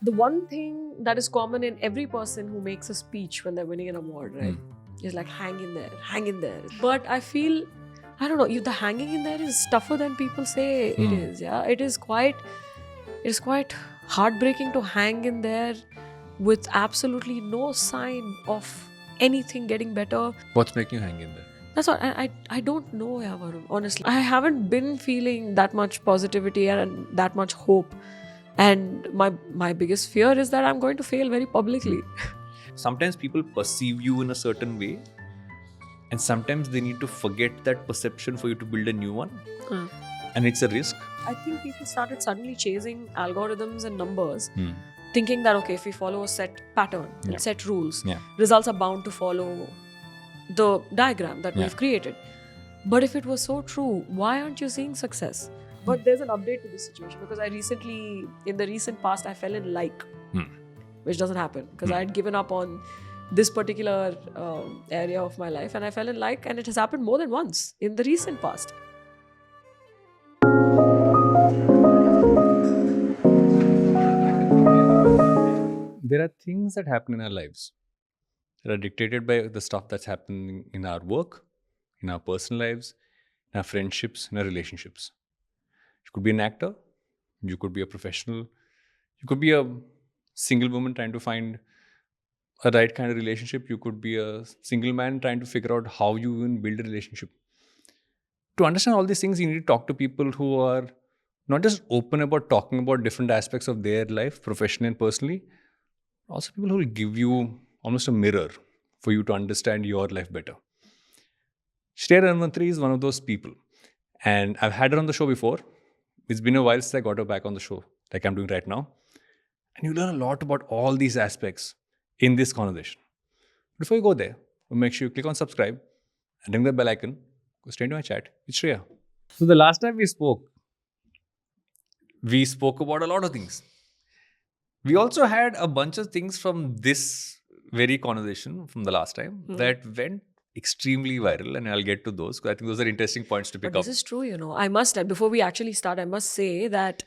the one thing that is common in every person who makes a speech when they're winning an award, right, is like hang in there, hang in there. But I feel, I don't know, the hanging in there is tougher than people say it is. Yeah, it is quite heartbreaking to hang in there with absolutely no sign of anything getting better. What's making you hang in there? That's what I don't know, yeah, Varun, honestly. I haven't been feeling that much positivity and that much hope. And my biggest fear is that I'm going to fail very publicly. Sometimes people perceive you in a certain way, and sometimes they need to forget that perception for you to build a new one. And it's a risk. I think people started suddenly chasing algorithms and numbers, thinking that, okay, if we follow a set pattern and set rules, results are bound to follow the diagram that we've created. But if it was so true, why aren't you seeing success? But there's an update to this situation, because in the recent past, I fell in like, which doesn't happen, because I had given up on this particular area of my life, and I fell in like, and it has happened more than once in the recent past. There are things that happen in our lives that are dictated by the stuff that's happening in our work, in our personal lives, in our friendships, in our relationships. You could be an actor, you could be a professional, you could be a single woman trying to find a right kind of relationship, you could be a single man trying to figure out how you even build a relationship. To understand all these things, you need to talk to people who are not just open about talking about different aspects of their life, professionally and personally, also people who will give you almost a mirror for you to understand your life better. Shreya Dhanwanthary is one of those people. And I've had her on the show before. It's been a while since I got her back on the show, like I'm doing right now. And you learn a lot about all these aspects in this conversation. Before you go there, make sure you click on subscribe and ring the bell icon. Go straight to my chat with Shreya. So the last time we spoke about a lot of things. We also had a bunch of things from this very conversation from the last time that went extremely viral, and I'll get to those because I think those are interesting points to pick up. This is true, I must, before we actually start, I must say that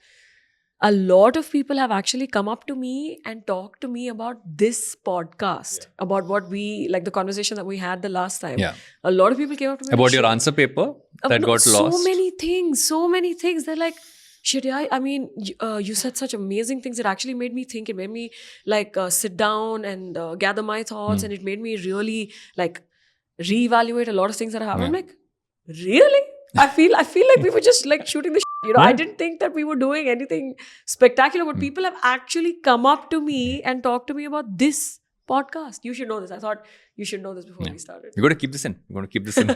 a lot of people have actually come up to me and talked to me about this podcast, about what we, like the conversation that we had the last time. Yeah. A lot of people came up to me. About your answer paper that got lost. So many things. They're like, shit, yeah, I mean, you said such amazing things. It actually made me think. It made me like sit down and gather my thoughts. And it made me really like reevaluate a lot of things that I have. I'm like, really? I feel like we were just like shooting the shit, I didn't think that we were doing anything spectacular, but people have actually come up to me and talked to me about this podcast. You should know this. I thought you should know this before we started. You're going to keep this in. You're going to keep this in.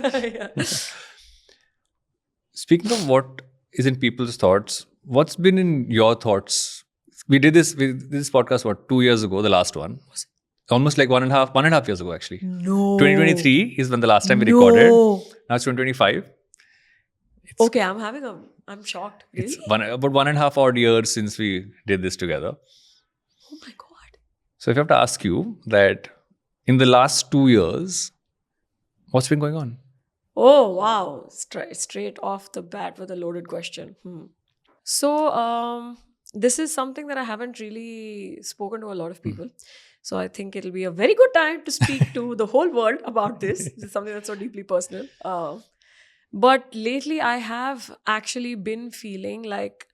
Speaking of what is in people's thoughts, what's been in your thoughts? We did this podcast, 2 years ago, the last one. Almost like one and a half years ago, actually. No. 2023 is when the last time we recorded. Now it's 2025. Okay, I'm shocked. Really? It's about 1.5 odd years since we did this together. Oh my God. So if I have to ask you that in the last 2 years, what's been going on? Oh, wow. Straight off the bat with a loaded question. So, this is something that I haven't really spoken to a lot of people. So I think it'll be a very good time to speak to the whole world about this. This is something that's so deeply personal. But lately I have actually been feeling like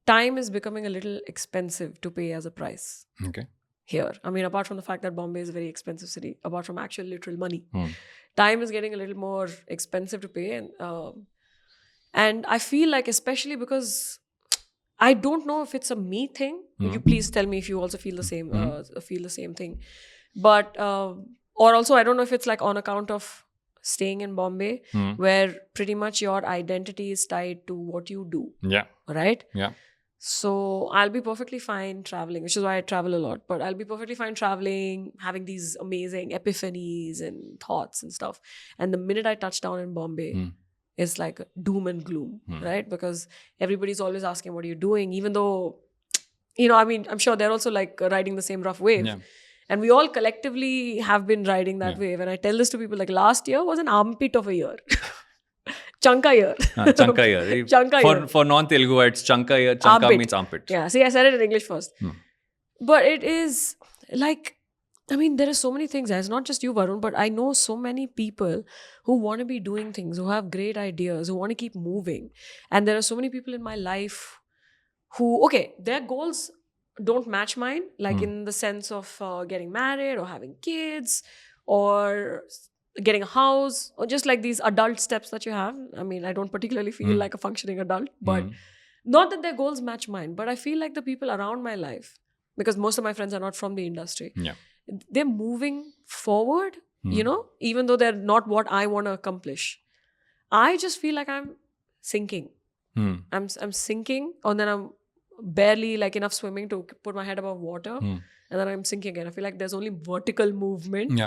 time is becoming a little expensive to pay as a price. Okay. Here. I mean, apart from the fact that Bombay is a very expensive city, apart from actual literal money, time is getting a little more expensive to pay. And I feel like, especially because I don't know if it's a me thing. You please tell me if you also feel the same thing. But, or also I don't know if it's like on account of staying in Bombay, where pretty much your identity is tied to what you do. Yeah. Right? Yeah. So I'll be perfectly fine traveling, which is why I travel a lot. But I'll be perfectly fine traveling, having these amazing epiphanies and thoughts and stuff. And the minute I touch down in Bombay, it's like doom and gloom, right? Because everybody's always asking, what are you doing? Even though, I mean, I'm sure they're also like riding the same rough wave. Yeah. And we all collectively have been riding that wave. And I tell this to people, like last year was an armpit of a year. Chanka year. Chanka year. Chanka year. For non-Telugu, it's chanka year. Chanka means armpit. Yeah. See, I said it in English first. But it is like, I mean, there are so many things. It's not just you, Varun, but I know so many people who want to be doing things, who have great ideas, who want to keep moving. And there are so many people in my life who, okay, their goals don't match mine, like in the sense of getting married or having kids or getting a house or just like these adult steps that you have. I mean, I don't particularly feel like a functioning adult, but not that their goals match mine, but I feel like the people around my life, because most of my friends are not from the industry, they're moving forward, you know, even though they're not what I want to accomplish. I just feel like I'm sinking. I'm sinking, and then I'm barely like enough swimming to put my head above water, and then I'm sinking again. I feel like there's only vertical movement,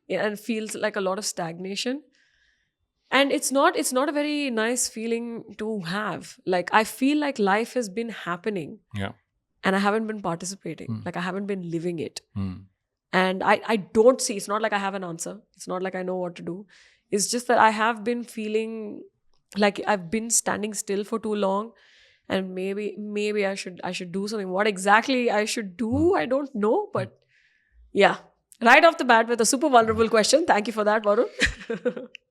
and it feels like a lot of stagnation. And it's not a very nice feeling to have. Like, I feel like life has been happening, and I haven't been participating. Like, I haven't been living it. And I don't see, it's not like I have an answer. It's not like I know what to do. It's just that I have been feeling like I've been standing still for too long, and maybe I should do something. What exactly I should do, I don't know. But yeah, right off the bat with a super vulnerable question. Thank you for that, Varun.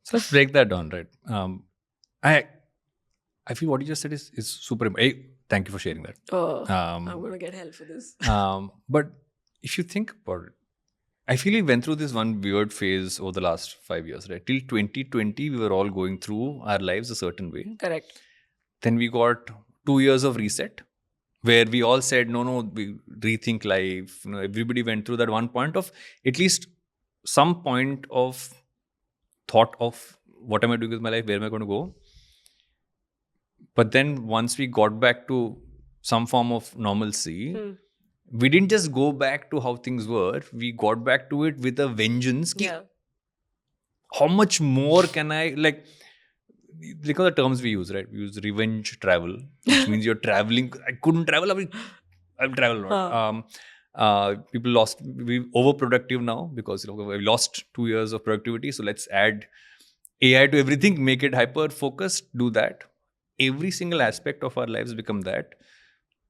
So let's break that down, right? I feel what you just said is super important. Thank you for sharing that. I'm going to get hell for this. But if you think about it, I feel we went through this one weird phase over the last 5 years, right? Till 2020, we were all going through our lives a certain way. Correct. Then we got 2 years of reset, where we all said, no, we rethink life. You know, everybody went through that one point of at least some point of thought of what am I doing with my life? Where am I going to go? But then once we got back to some form of normalcy, we didn't just go back to how things were. We got back to it with a vengeance. How much more can I, like, look at the terms we use, right? We use revenge travel, which means you're traveling. I couldn't travel. I'll travel a lot. People we overproductive now because we lost 2 years of productivity. So let's add AI to everything, make it hyper focused, do that. Every single aspect of our lives become that.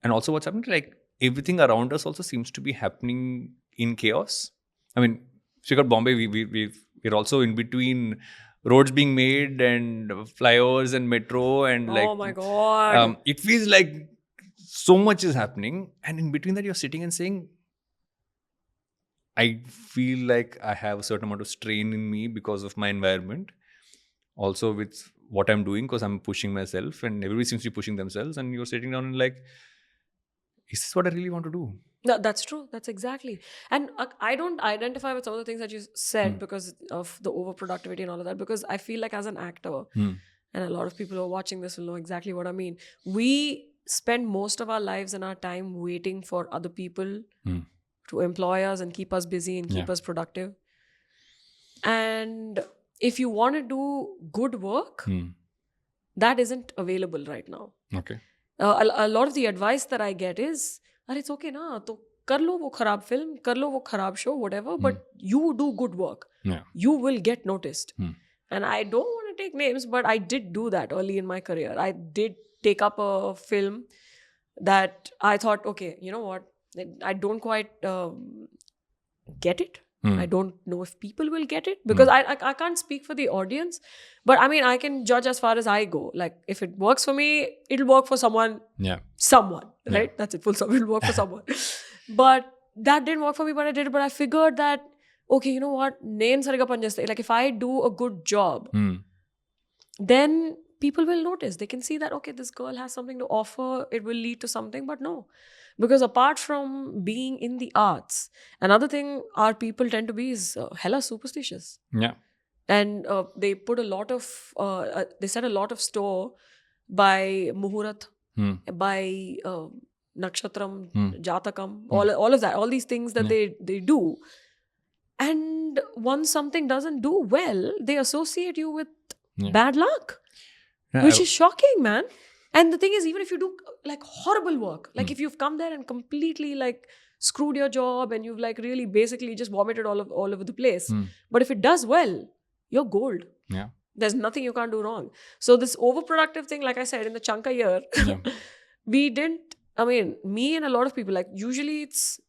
And also what's happening, like everything around us also seems to be happening in chaos. I mean, if you got Bombay, we're also in between roads being made and flyovers and metro and like, oh my God. It feels like so much is happening. And in between that, you're sitting and saying, I feel like I have a certain amount of strain in me because of my environment. Also with what I'm doing, because I'm pushing myself and everybody seems to be pushing themselves. And you're sitting down and like, is this what I really want to do? No, that's true. That's exactly. And I don't identify with some of the things that you said because of the overproductivity and all of that, because I feel like as an actor, and a lot of people who are watching this will know exactly what I mean. We spend most of our lives and our time waiting for other people to employ us and keep us busy and keep us productive. And if you want to do good work, that isn't available right now. Okay. A lot of the advice that I get is, it's okay na, to kar lo wo kharab film, kar lo wo kharab show, whatever, but you do good work. You will get noticed. And I don't want to take names, but I did do that early in my career. I did take up a film that I thought, okay, you know what, I don't quite get it. I don't know if people will get it, because I can't speak for the audience, but I mean, I can judge as far as I go. Like, if it works for me, it'll work for someone. Someone, right? That's it, full stop. It'll work for someone. But that didn't work for me, but I did it. But I figured that, okay, you know what? Like, if I do a good job, then people will notice. They can see that, okay, this girl has something to offer. It will lead to something. But no. Because apart from being in the arts, another thing our people tend to be is hella superstitious. And they put a lot of, they set a lot of store by Muhurat, by Nakshatram, Jatakam, all of that, all these things that they do. And once something doesn't do well, they associate you with bad luck, which is shocking, man. And the thing is, even if you do like horrible work, like if you've come there and completely like screwed your job and you've like really basically just vomited all over the place, but if it does well, you're gold. There's nothing you can't do wrong. So this overproductive thing, like I said, in the chunk a year, we didn't, I mean, me and a lot of people, like usually it's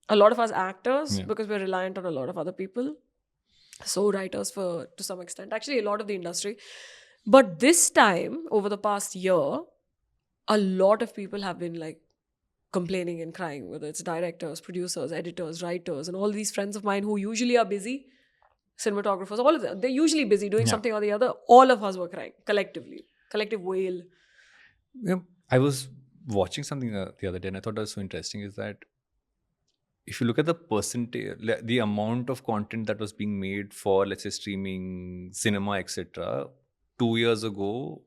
A lot of us actors, Yeah. because we're reliant on a lot of other people. So writers to some extent. Actually, a lot of the industry. But this time, over the past year, a lot of people have been like complaining and crying, whether it's directors, producers, editors, writers, and all these friends of mine who usually are busy, cinematographers, all of them, they're usually busy doing Yeah. something or the other. All of us were crying collectively. Collective wail. Yeah. I was watching something the other day, and I thought that was so interesting is that if you look at the percentage, the amount of content that was being made for, let's say, streaming, cinema, etc., 2 years ago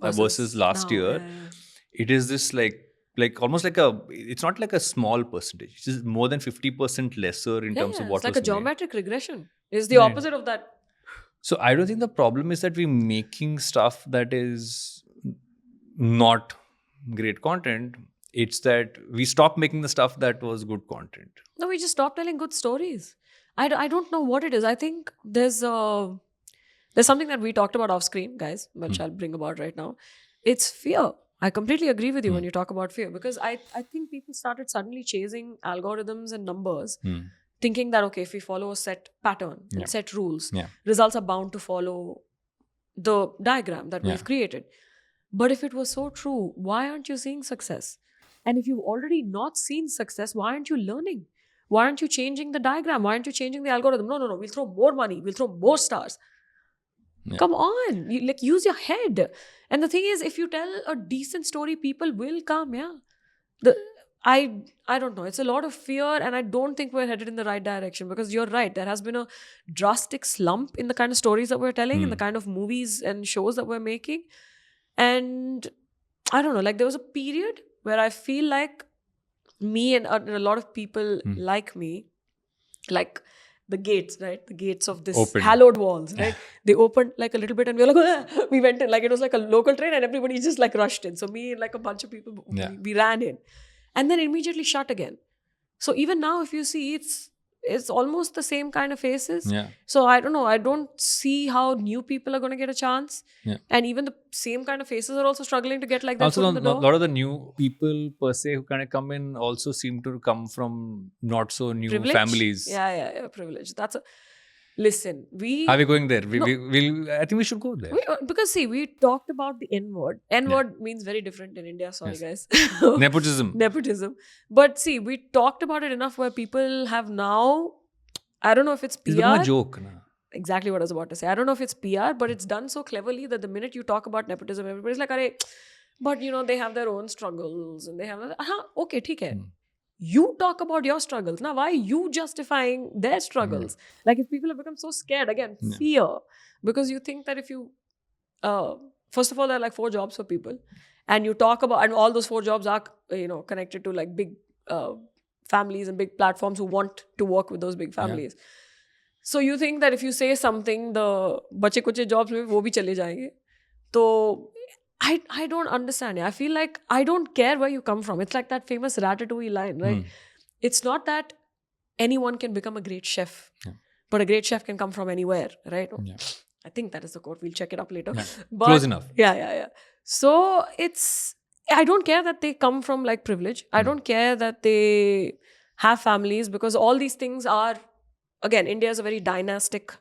versus last now, year, yeah. it is this like almost like it's not like a small percentage. It's just more than 50% lesser in terms of what It's like was a made. geometric regression. It's the Yeah. opposite of that. So I don't think the problem is that we're making stuff that is not great content. It's that we stopped making the stuff that was good content. No, we just stopped telling good stories. I don't know what it is. I think there's something that we talked about off screen, guys, which I'll bring about right now. It's fear. I completely agree with you when you talk about fear, because I think people started suddenly chasing algorithms and numbers, thinking that, okay, if we follow a set pattern and set rules, results are bound to follow the diagram that we've created. But if it was so true, why aren't you seeing success? And if you've already not seen success, why aren't you learning? Why aren't you changing the diagram? Why aren't you changing the algorithm? No. We'll throw more money. We'll throw more stars. Yeah. Come on. Use your head. And the thing is, if you tell a decent story, people will come. Yeah. I don't know. It's a lot of fear, and I don't think we're headed in the right direction, because you're right. There has been a drastic slump in the kind of stories that we're telling, in the kind of movies and shows that we're making. And I don't know, like there was a period where I feel like me and a lot of people like me, like the gates, right? The gates of this Opened. hallowed walls, right? They opened like a little bit, and we were like, "Ah!" We went in, like it was like a local train, and everybody just like rushed in. So me and like a bunch of people, we ran in, and then immediately shut again. So even now, if you see, it's almost the same kind of faces. Yeah. So I don't know. I don't see how new people are going to get a chance. Yeah. And even the same kind of faces are also struggling to get like that Also, foot in the door. a lot of the new people per se who kind of come in also seem to come from not so new Privilege? families. Yeah. Privilege. Listen, Are we going there? I think we should go there. because see, we talked about the N-word. N-word means very different in India. Sorry, guys. Nepotism. But see, we talked about it enough where people have now, I don't know if it's PR. It's become a joke. Na? Exactly what I was about to say. I don't know if it's PR, but it's done so cleverly that the minute you talk about nepotism, everybody's like, "Arey, but they have their own struggles and they have okay, theek hai. You talk about your struggles. Now, why are you justifying their struggles? Like, if people have become so scared, again, fear. Because you think that if you, first of all, there are like 4 jobs for people. And you talk about, and all those 4 jobs are, connected to like big families and big platforms who want to work with those big families. Yeah. So you think that if you say something, the bache kuche jobs mein wo bhi chale jayenge. So I don't understand. I feel like I don't care where you come from. It's like that famous Ratatouille line, right? It's not that anyone can become a great chef, but a great chef can come from anywhere, right? Yeah. I think that is the quote. We'll check it up later. Yeah. But, close enough. Yeah. So I don't care that they come from like privilege. I don't care that they have families, because all these things are, again, India is a very dynastic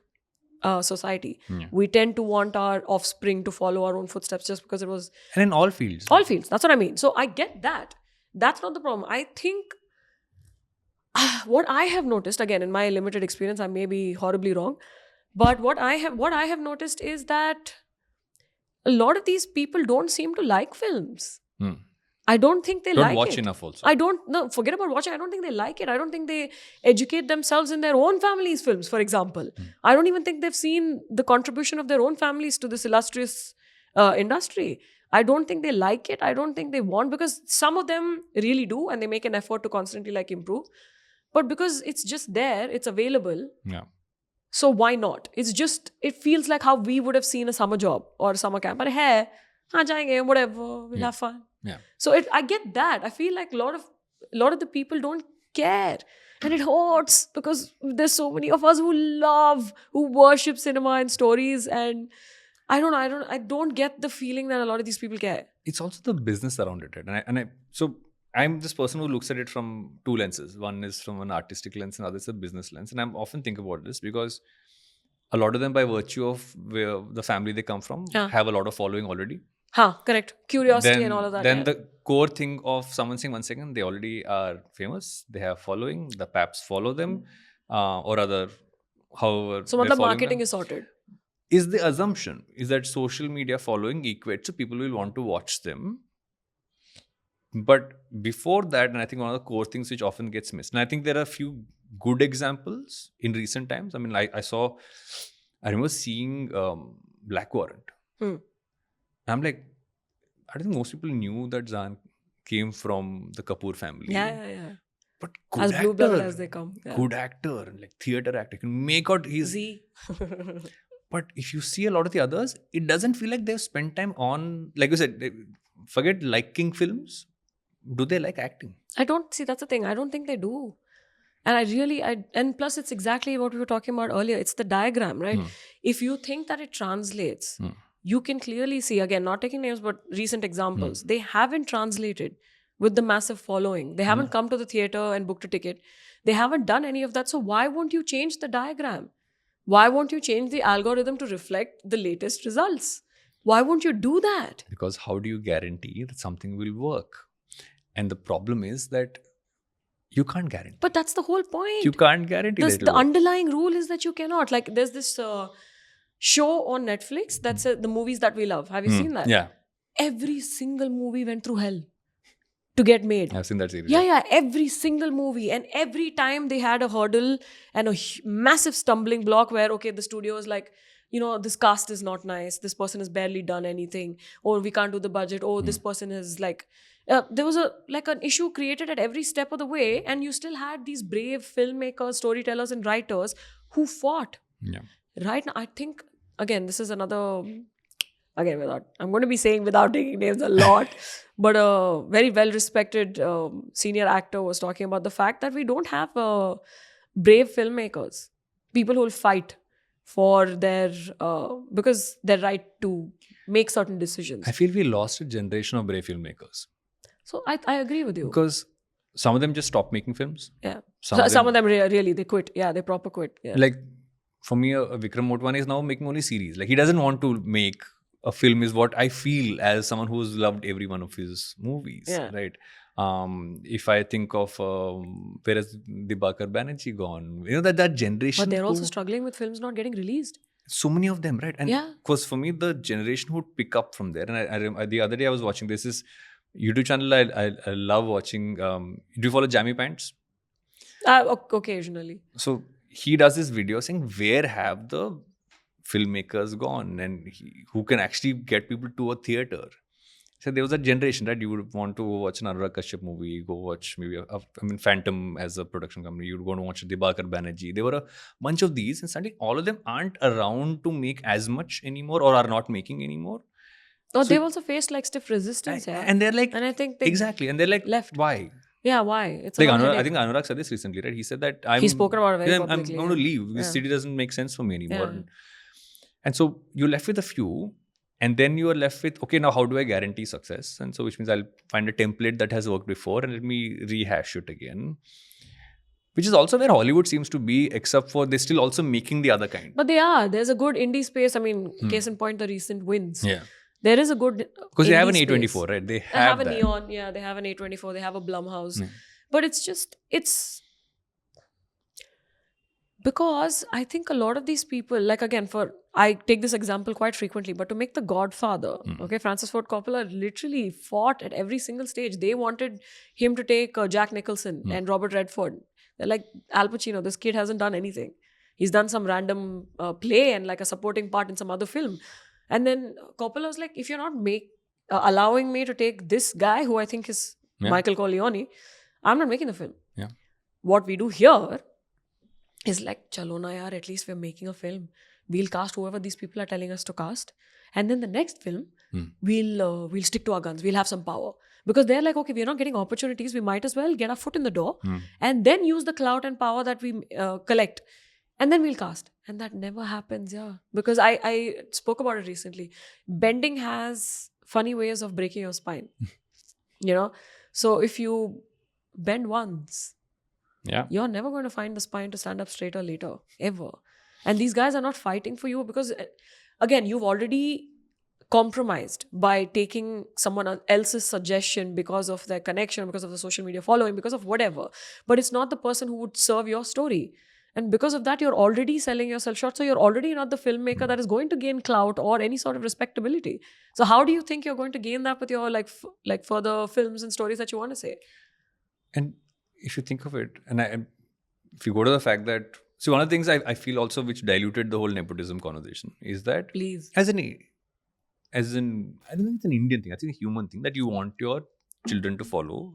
society. Yeah. We tend to want our offspring to follow our own footsteps just because it was... And in all fields. All fields. That's what I mean. So I get that. That's not the problem. I think what I have noticed, again, in my limited experience, I may be horribly wrong, but what I have noticed is that a lot of these people don't seem to like films. I don't think they like it. Don't watch enough also. Forget about watching. I don't think they like it. I don't think they educate themselves in their own family's films, for example. I don't even think they've seen the contribution of their own families to this illustrious industry. I don't think they like it. I don't think they want, because some of them really do, and they make an effort to constantly like improve. But because it's just there, it's available. Yeah. So why not? It feels like how we would have seen a summer job or a summer camp. But hey, jayenge, whatever, we'll have fun. Yeah. So I get that. I feel like a lot of the people don't care, and it hurts, because there's so many of us who worship cinema and stories, and I don't get the feeling that a lot of these people care. It's also the business around it, right? So I'm this person who looks at it from two lenses. One is from an artistic lens, and other is a business lens. And I'm often think about this because a lot of them, by virtue of where the family they come from, have a lot of following already. Correct. Curiosity and all of that. Then the core thing of someone saying 1 second, they already are famous, they have following, the paps follow them, or other, however. So, matlab marketing is sorted. Is the assumption is that social media following equates to people will want to watch them. But before that, and I think one of the core things which often gets missed, and I think there are a few good examples in recent times. I mean, I remember seeing Black Warrant. I'm like, I don't think most people knew that Zaan came from the Kapoor family. Yeah. But good as actor, blue-blooded as they come. Yeah. Good actor, like theatre actor, can make out his... Z. But if you see a lot of the others, it doesn't feel like they've spent time on, like you said, forget liking films. Do they like acting? I don't see, that's the thing. I don't think they do. And and plus it's exactly what we were talking about earlier. It's the diagram, right? If you think that it translates, you can clearly see, again, not taking names, but recent examples. They haven't translated with the massive following. They haven't come to the theater and booked a ticket. They haven't done any of that. So why won't you change the diagram? Why won't you change the algorithm to reflect the latest results? Why won't you do that? Because how do you guarantee that something will work? And the problem is that you can't guarantee. But that's the whole point. You can't guarantee that. The underlying rule is that you cannot. Like, there's this show on Netflix that's the movies that we love. Have you seen that? Yeah. Every single movie went through hell to get made. I've seen that series. Yeah. Every single movie. And every time they had a hurdle and a massive stumbling block where, okay, the studio is like, this cast is not nice. This person has barely done anything. Or we can't do the budget. Or this person is like... there was an issue created at every step of the way, and you still had these brave filmmakers, storytellers, and writers who fought. Yeah. Right now, I think, again, this is another... Again, I'm going to be saying without taking names a lot, but a very well-respected senior actor was talking about the fact that we don't have brave filmmakers, people who will fight for because their right to make certain decisions. I feel we lost a generation of brave filmmakers. So I agree with you. Because some of them just stopped making films. Yeah. Some of them really, they quit. Yeah, they proper quit. Yeah. Like, for me, Vikram Motwani is now making only series. Like, he doesn't want to make a film, is what I feel as someone who's loved every one of his movies. Yeah. Right? If I think of where has Dibakar Banerjee gone? That generation. But they're also struggling with films not getting released. So many of them, right? And yeah. Because for me, the generation would pick up from there. And I the other day I was watching this YouTube channel I love watching. Do you follow Jammy Pants? Occasionally. So he does this video saying, where have the filmmakers gone, and who can actually get people to a theater? So there was a generation, right? You would want to watch an Anurag Kashyap movie, go watch maybe Phantom as a production company. You'd go to watch Dibakar Banerjee. There were a bunch of these, and suddenly all of them aren't around to make as much anymore, or are not making anymore. Oh, so they've also faced like stiff resistance, and they're like, and I think exactly, and they're like, left. Why? Yeah, why? It's like I think Anurag said this recently, right? He said that he's spoken about it very publicly. I'm going to leave. This city doesn't make sense for me anymore. Yeah. And so you're left with a few, and then you are left with, okay, now how do I guarantee success? And so, which means I'll find a template that has worked before and let me rehash it again. Which is also where Hollywood seems to be, except for they're still also making the other kind. But they are. There's a good indie space. I mean, case in point, the recent wins. Yeah. There is a good because they have an A24, right? They have a Neon. Yeah, they have an A24. They have a Blumhouse. Yeah. But it's because I think a lot of these people, like again, I take this example quite frequently, but to make The Godfather, okay, Francis Ford Coppola literally fought at every single stage. They wanted him to take Jack Nicholson and Robert Redford. They're like, Al Pacino, this kid hasn't done anything. He's done some random play and like a supporting part in some other film. And then Coppola was like, if you're not allowing me to take this guy, who I think is Michael Corleone, I'm not making the film. Yeah. What we do here is like, chalo na yaar, at least we're making a film. We'll cast whoever these people are telling us to cast. And then the next film, we'll stick to our guns. We'll have some power. Because they're like, okay, we're not getting opportunities. We might as well get our foot in the door and then use the clout and power that we collect. And then we'll cast. And that never happens, yeah. Because I spoke about it recently. Bending has funny ways of breaking your spine. So if you bend once, Yeah. you're never going to find the spine to stand up straighter later, ever. And these guys are not fighting for you because, again, you've already compromised by taking someone else's suggestion because of their connection, because of the social media following, because of whatever. But it's not the person who would serve your story. And because of that, you're already selling yourself short. So you're already not the filmmaker that is going to gain clout or any sort of respectability. So how do you think you're going to gain that with your like further films and stories that you want to say? And if you think of it, if you go to the fact that, see, one of the things I feel also which diluted the whole nepotism conversation is that, Please. as in, I don't think it's an Indian thing. I think it's a human thing that you want your children to follow.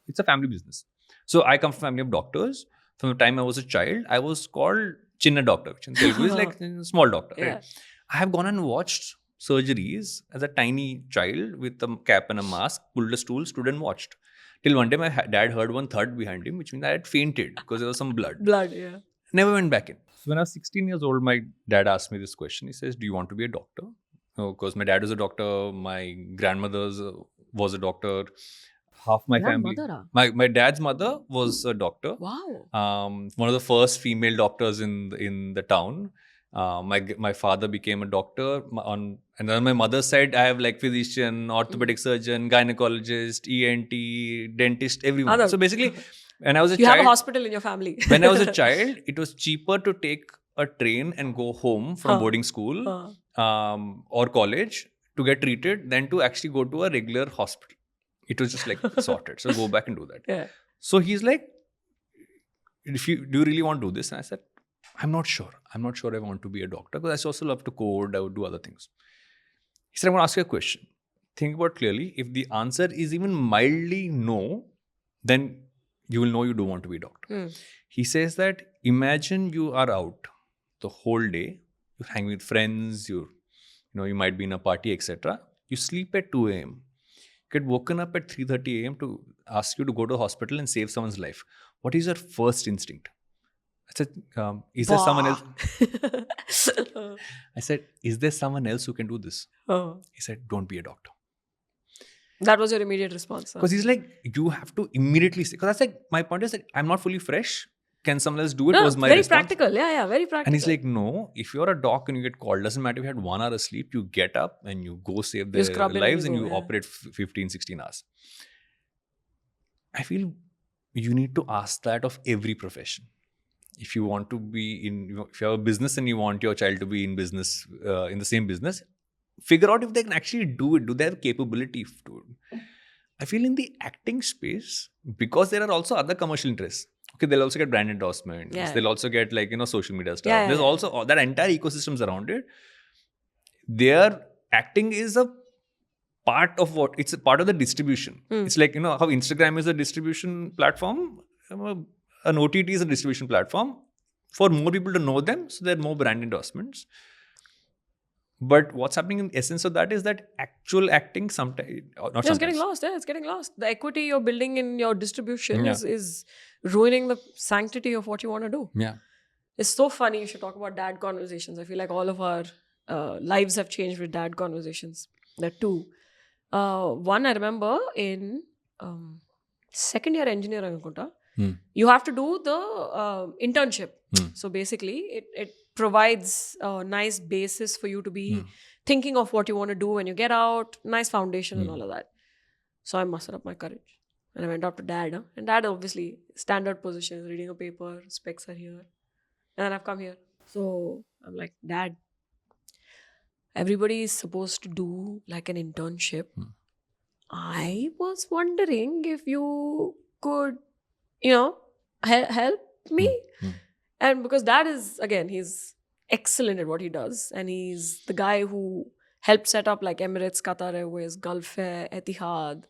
It's a family business. So I come from a family of doctors. From the time I was a child, I was called Chinna doctor, which in Telugu is like a small doctor. Yeah. Right? I have gone and watched surgeries as a tiny child with a cap and a mask, pulled a stool, stood and watched. Till one day my dad heard one thud behind him, which means I had fainted because there was some blood. Blood, yeah. Never went back in. So when I was 16 years old, my dad asked me this question. He says, do you want to be a doctor? Because my dad was a doctor, my grandmother was a doctor. Half my family. My dad's mother was a doctor. Wow. One of the first female doctors in the town. My father became a doctor. And on my mother's side, I have like physician, orthopedic surgeon, gynecologist, ENT, dentist, everyone. So basically, when I was a child, you have a hospital in your family. When I was a child, it was cheaper to take a train and go home from boarding school or college to get treated than to actually go to a regular hospital. It was just like sorted. So go back and do that. Yeah. So he's like, do you really want to do this? And I said, I'm not sure. I'm not sure I want to be a doctor because I also love to code. I would do other things. He said, I'm going to ask you a question. Think about clearly. If the answer is even mildly no, then you will know you don't want to be a doctor. He says that imagine you are out the whole day. You're hanging with friends. You might be in a party, etc. You sleep at 2 a.m. Get woken up at 3:30 a.m. to ask you to go to the hospital and save someone's life. What is your first instinct? I said, is there someone else? I said, is there someone else who can do this? He said, don't be a doctor. That was your immediate response. Because he's like, you have to immediately say. Because I said, my point is that I'm not fully fresh. Can someone else do it? Was my very response. Practical. Yeah, very practical. And he's like, no, if you're a doc and you get called, doesn't matter if you had 1 hour of sleep, you get up and you go save their lives and you operate 15, 16 hours. I feel you need to ask that of every profession. If you want to be if you have a business and you want your child to be in business, in the same business, figure out if they can actually do it. Do they have capability to do it? I feel in the acting space, because there are also other commercial interests. Okay, they'll also get brand endorsements. Yeah. They'll also get social media stuff. Yeah, There's also that entire ecosystems around it. Their acting is a part of it's a part of the distribution. It's like, how Instagram is a distribution platform. An OTT is a distribution platform for more people to know them. So there are more brand endorsements. But what's happening in the essence of that is that actual acting sometimes, it's getting lost. Yeah, it's getting lost. The equity you're building in your distribution is ruining the sanctity of what you want to do. Yeah. It's so funny you should talk about dad conversations. I feel like all of our lives have changed with dad conversations. There are two. One, I remember in second year engineering, you have to do the internship. So basically, it provides a nice basis for you to be thinking of what you want to do when you get out, nice foundation and all of that. So I mustered up my courage and I went up to dad. And dad, obviously, standard positions, reading a paper, specs are here. And then I've come here. So I'm like, Dad, everybody is supposed to do like an internship. I was wondering if you could, help me. And because dad is, again, he's excellent at what he does. And he's the guy who helped set up like Emirates, Qatar Airways, Gulf Air, Etihad.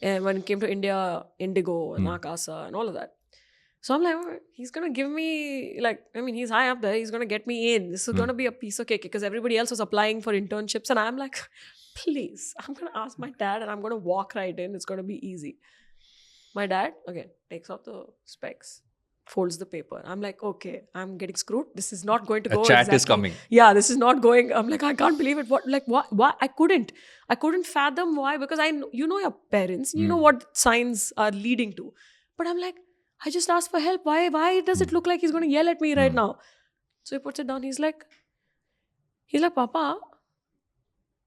And when it came to India, Indigo and Akasa and all of that. So I'm like, he's going to give me he's high up there. He's going to get me in. This is going to be a piece of cake because everybody else was applying for internships. And I'm like, please, I'm going to ask my dad and I'm going to walk right in. It's going to be easy. My dad, again, takes out the specs, folds the paper. I'm like, okay, I'm getting screwed. This is not going to A go chat exactly. is coming. Yeah, this is not going. I'm like, I can't believe it. Why? I couldn't fathom why, because you know your parents, you know what signs are leading to. But I'm like, I just asked for help. Why does it look like he's going to yell at me right now? So he puts it down. He's like, Papa,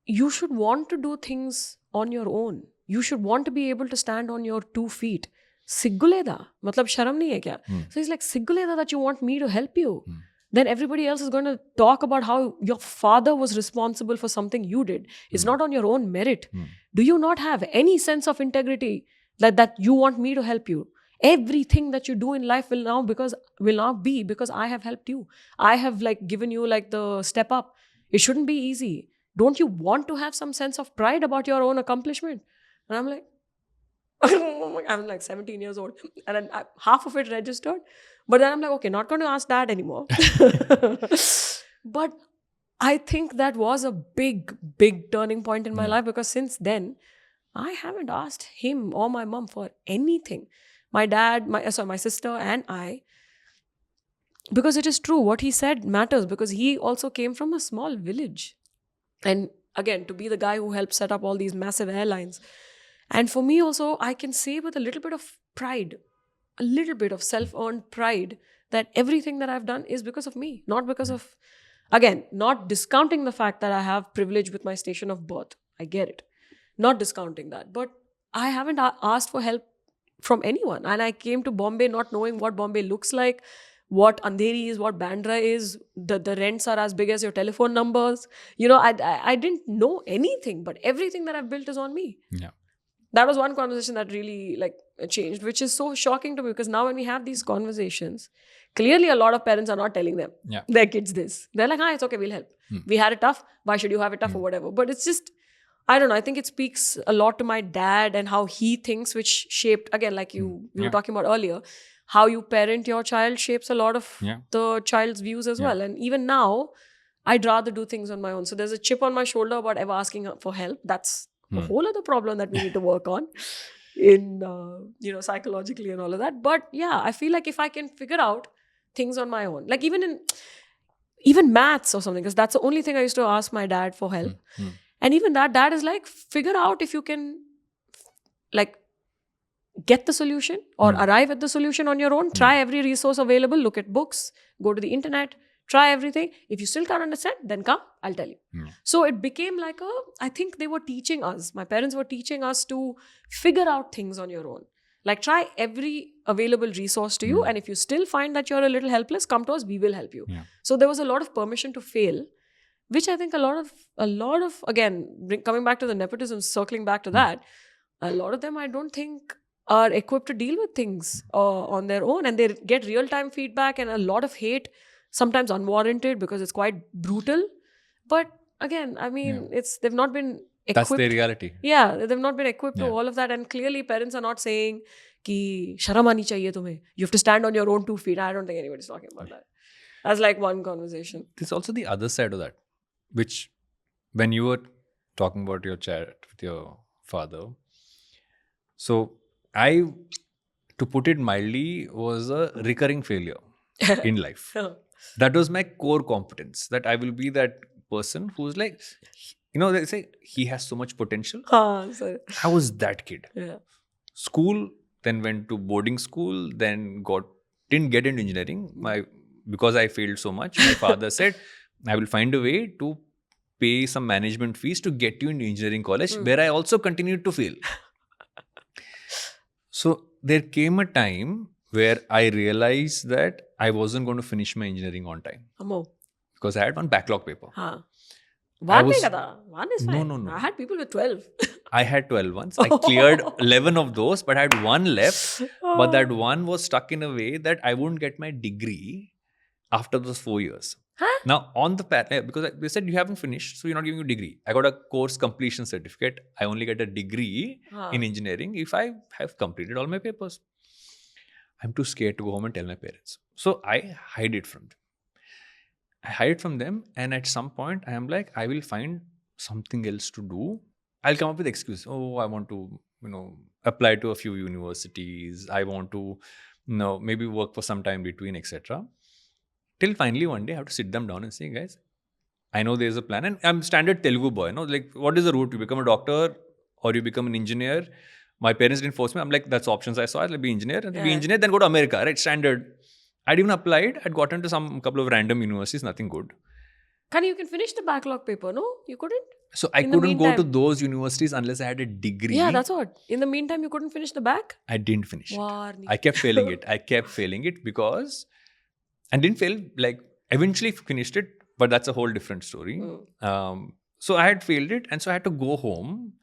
you should want to do things on your own. You should want to be able to stand on your 2 feet. Sigguleda. Matlab sharam nahi hai kya? So he's like, Sigguleda that you want me to help you. Then everybody else is going to talk about how your father was responsible for something you did. It's not on your own merit. Do you not have any sense of integrity that you want me to help you? Everything that you do in life will now be because I have helped you. I have like given you like the step up. It shouldn't be easy. Don't you want to have some sense of pride about your own accomplishment? And I'm like, I'm like 17 years old. And then half of it registered. But then I'm like, okay, not going to ask that anymore. But I think that was a big, big turning point in my life, because since then, I haven't asked him or my mom for anything. My dad, my sister and I, because it is true, what he said matters, because he also came from a small village. And again, to be the guy who helped set up all these massive airlines. And for me also, I can say with a little bit of pride, a little bit of self-earned pride, that everything that I've done is because of me, not because of, again, not discounting the fact that I have privilege with my station of birth. I get it. Not discounting that. But I haven't asked for help from anyone. And I came to Bombay not knowing what Bombay looks like, what Andheri is, what Bandra is. The rents are as big as your telephone numbers. You know, I didn't know anything, but everything that I've built is on me. Yeah. That was one conversation that really like changed, which is so shocking to me, because now when we have these conversations, clearly a lot of parents are not telling them their kids this. They're like, it's okay, we'll help. We had it tough. Why should you have it tough or whatever? But it's just, I don't know. I think it speaks a lot to my dad and how he thinks, which shaped, again, like we were talking about earlier, how you parent your child shapes a lot of the child's views as well. And even now, I'd rather do things on my own. So there's a chip on my shoulder about ever asking for help. That's a whole other problem that we need to work on in, psychologically and all of that. But yeah, I feel like if I can figure out things on my own, like even maths or something, because that's the only thing I used to ask my dad for help. And even that, dad is like, figure out if you can like get the solution or arrive at the solution on your own. Try every resource available, look at books, go to the internet, try everything. If you still can't understand, then come, I'll tell you. So it became like I think they were teaching us, my parents were teaching us to figure out things on your own. Like, try every available resource to you. And if you still find that you're a little helpless, come to us, we will help you. So there was a lot of permission to fail, which I think a lot of again, coming back to the nepotism, circling back to that, a lot of them I don't think are equipped to deal with things on their own. And they get real-time feedback and a lot of hate, sometimes unwarranted because it's quite brutal. But again, I mean, they've not been equipped. That's their reality. Yeah, they've not been equipped to all of that. And clearly parents are not saying ki sharam aani chahiye tumhe. You have to stand on your own 2 feet. I don't think anybody's talking about that. That's like one conversation. There's also the other side of that, which when you were talking about your chat with your father, so I, to put it mildly, was a recurring failure in life. That was my core competence, that I will be that person who's like, they say he has so much potential. I was that kid. School, then went to boarding school, then didn't get into engineering. Because I failed so much, my father said, I will find a way to pay some management fees to get you into engineering college, where I also continued to fail. So there came a time where I realized that I wasn't going to finish my engineering on time. Because I had one backlog paper. One is fine. No. I had people with 12. I had 12 ones. I cleared 11 of those, but I had one left. But that one was stuck in a way that I wouldn't get my degree after those 4 years. Now, on the path, because they said you haven't finished, so you're not giving you a degree. I got a course completion certificate. I only get a degree in engineering if I have completed all my papers. I'm too scared to go home and tell my parents. So I hide it from them. And at some point, I am like, I will find something else to do. I'll come up with excuse. Oh, I want to, apply to a few universities. I want to, No, maybe work for some time between, etc. Till finally one day I have to sit them down and say, guys, I know there's a plan, and I'm standard Telugu boy. No, like what is the route? You become a doctor or you become an engineer. My parents didn't force me. I'm like, that's options I saw. I'll be engineer, and be engineer, then go to America, right? Standard. I'd even applied. I'd gotten to some couple of random universities, nothing good. You can finish the backlog paper, no? You couldn't? So I couldn't go to those universities unless I had a degree. Yeah, that's what. In the meantime, you couldn't finish the back? I didn't finish it. I kept failing it. Because I didn't fail, like eventually finished it, but that's a whole different story. So I had failed it, and so I had to go home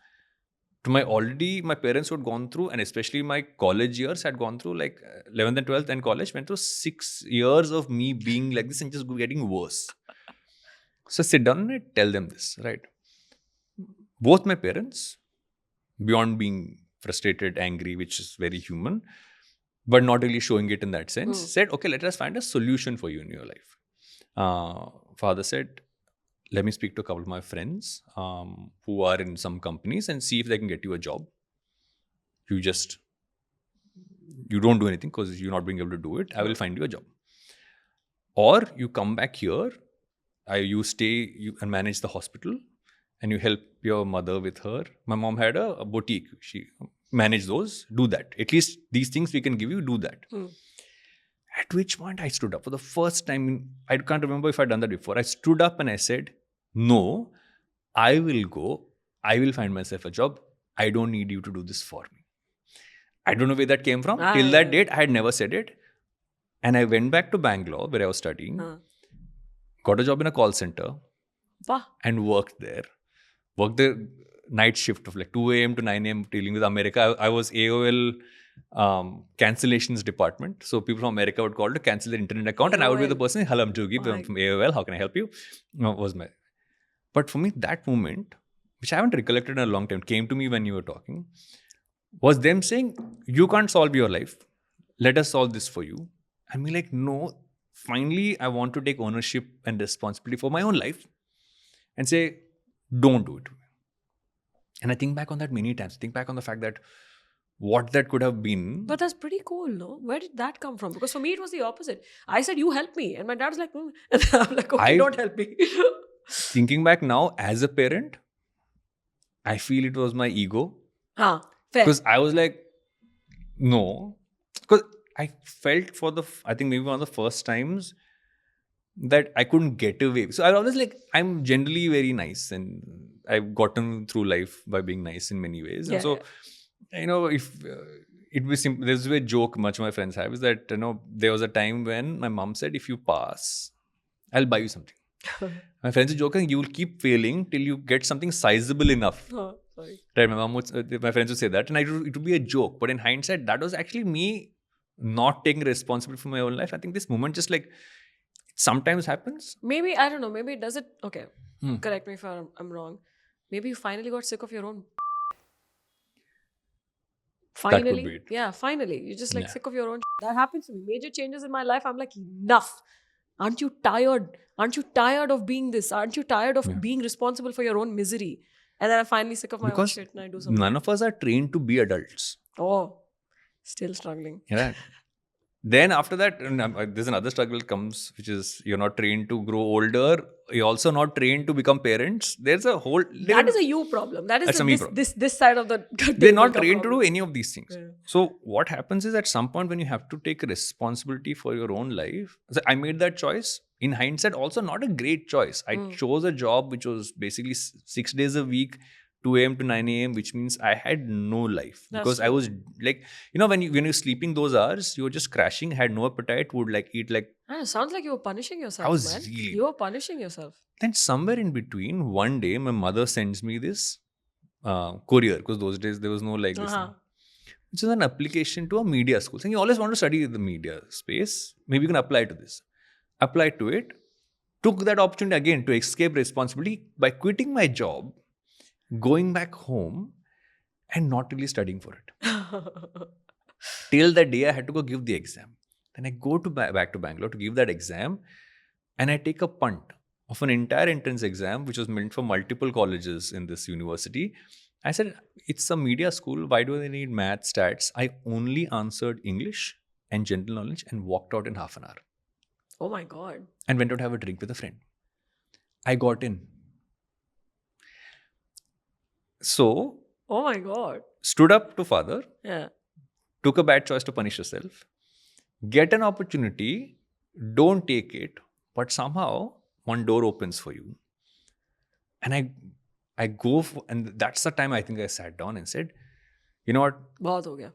to my parents who had gone through, and especially my college years had gone through, like 11th and 12th and college, went through 6 years of me being like this and just getting worse. So sit down and I tell them this, right? Both my parents, beyond being frustrated, angry, which is very human, but not really showing it in that sense, said, okay, let us find a solution for you in your life. Father said, let me speak to a couple of my friends who are in some companies and see if they can get you a job. You don't do anything because you're not being able to do it. I will find you a job. Or you come back here, you stay and manage the hospital, and you help your mother with her. My mom had a boutique. She managed those. Do that. At least these things we can give you, do that. At which point I stood up for the first time. I can't remember if I'd done that before. I stood up and I said, no, I will go. I will find myself a job. I don't need you to do this for me. I don't know where that came from. Till that date, I had never said it. And I went back to Bangalore where I was studying. Got a job in a call center. And worked there. Worked the night shift of like 2 a.m. to 9 a.m. dealing with America. I was AOL cancellations department. So people from America would call to cancel their internet account, and I would be the person, hello, I'm Duggi from AOL. How can I help you? But for me, that moment, which I haven't recollected in a long time, came to me when you were talking, was them saying, you can't solve your life. Let us solve this for you. And me like, no, finally, I want to take ownership and responsibility for my own life and say, don't do it. And I think back on that many times. Think back on the fact that what that could have been. But that's pretty cool, no? Where did that come from? Because for me, it was the opposite. I said, you help me. And my dad was like, And I'm like, okay, don't help me. Thinking back now, as a parent, I feel it was my ego. Fair. Because I was like, no. Because I felt I think maybe one of the first times that I couldn't get away. So I was always like, I'm generally very nice, and I've gotten through life by being nice in many ways. And so, if it was simple, there's a joke much my friends have is that, there was a time when my mom said, if you pass, I'll buy you something. My friends are joking, you will keep failing till you get something sizable enough. Sorry. Right, my friends would say that, and it would be a joke. But in hindsight, that was actually me not taking responsibility for my own life. I think this moment just like sometimes happens. Maybe, I don't know, maybe does it, okay, correct me if I'm wrong. Maybe you finally got sick of your own. Finally. That could be it. Yeah, finally. You're just like sick of your own. That happens to me. Major changes in my life. I'm like, enough. Aren't you tired? Aren't you tired of being this? Aren't you tired of being responsible for your own misery? And then I'm finally sick of my own shit and I do something. None of us are trained to be adults. Oh, still struggling. Yeah. Then after that, there's another struggle comes, which is you're not trained to grow older. You're also not trained to become parents. There's a whole... That is a you problem. That is this side of the... They're not trained to do any of these things. Yeah. So what happens is at some point when you have to take responsibility for your own life, so I made that choice. In hindsight, also not a great choice. I chose a job which was basically 6 days a week, 2 a.m. to 9 a.m., which means I had no life. Because I was like, when you're sleeping those hours, you were just crashing, had no appetite, would like eat like... sounds like you were punishing yourself, man. Really... You were punishing yourself. Then somewhere in between, one day, my mother sends me this courier, because those days there was no like this. Which is an application to a media school. Saying you always want to study the media space, maybe you can apply to this. Applied to it, took that opportunity again to escape responsibility by quitting my job, going back home and not really studying for it. Till that day, I had to go give the exam. Then I go back to Bangalore to give that exam, and I take a punt of an entire entrance exam, which was meant for multiple colleges in this university. I said, it's a media school. Why do they need math, stats? I only answered English and general knowledge and walked out in half an hour Oh my God. and went out to have a drink with a friend. I got in. So, Oh my God. stood up to father, Yeah. took a bad choice to punish yourself, get an opportunity, don't take it, but somehow one door opens for you. And I go for, and that's the time I think I sat down and said, you know what? बहुत हो गया.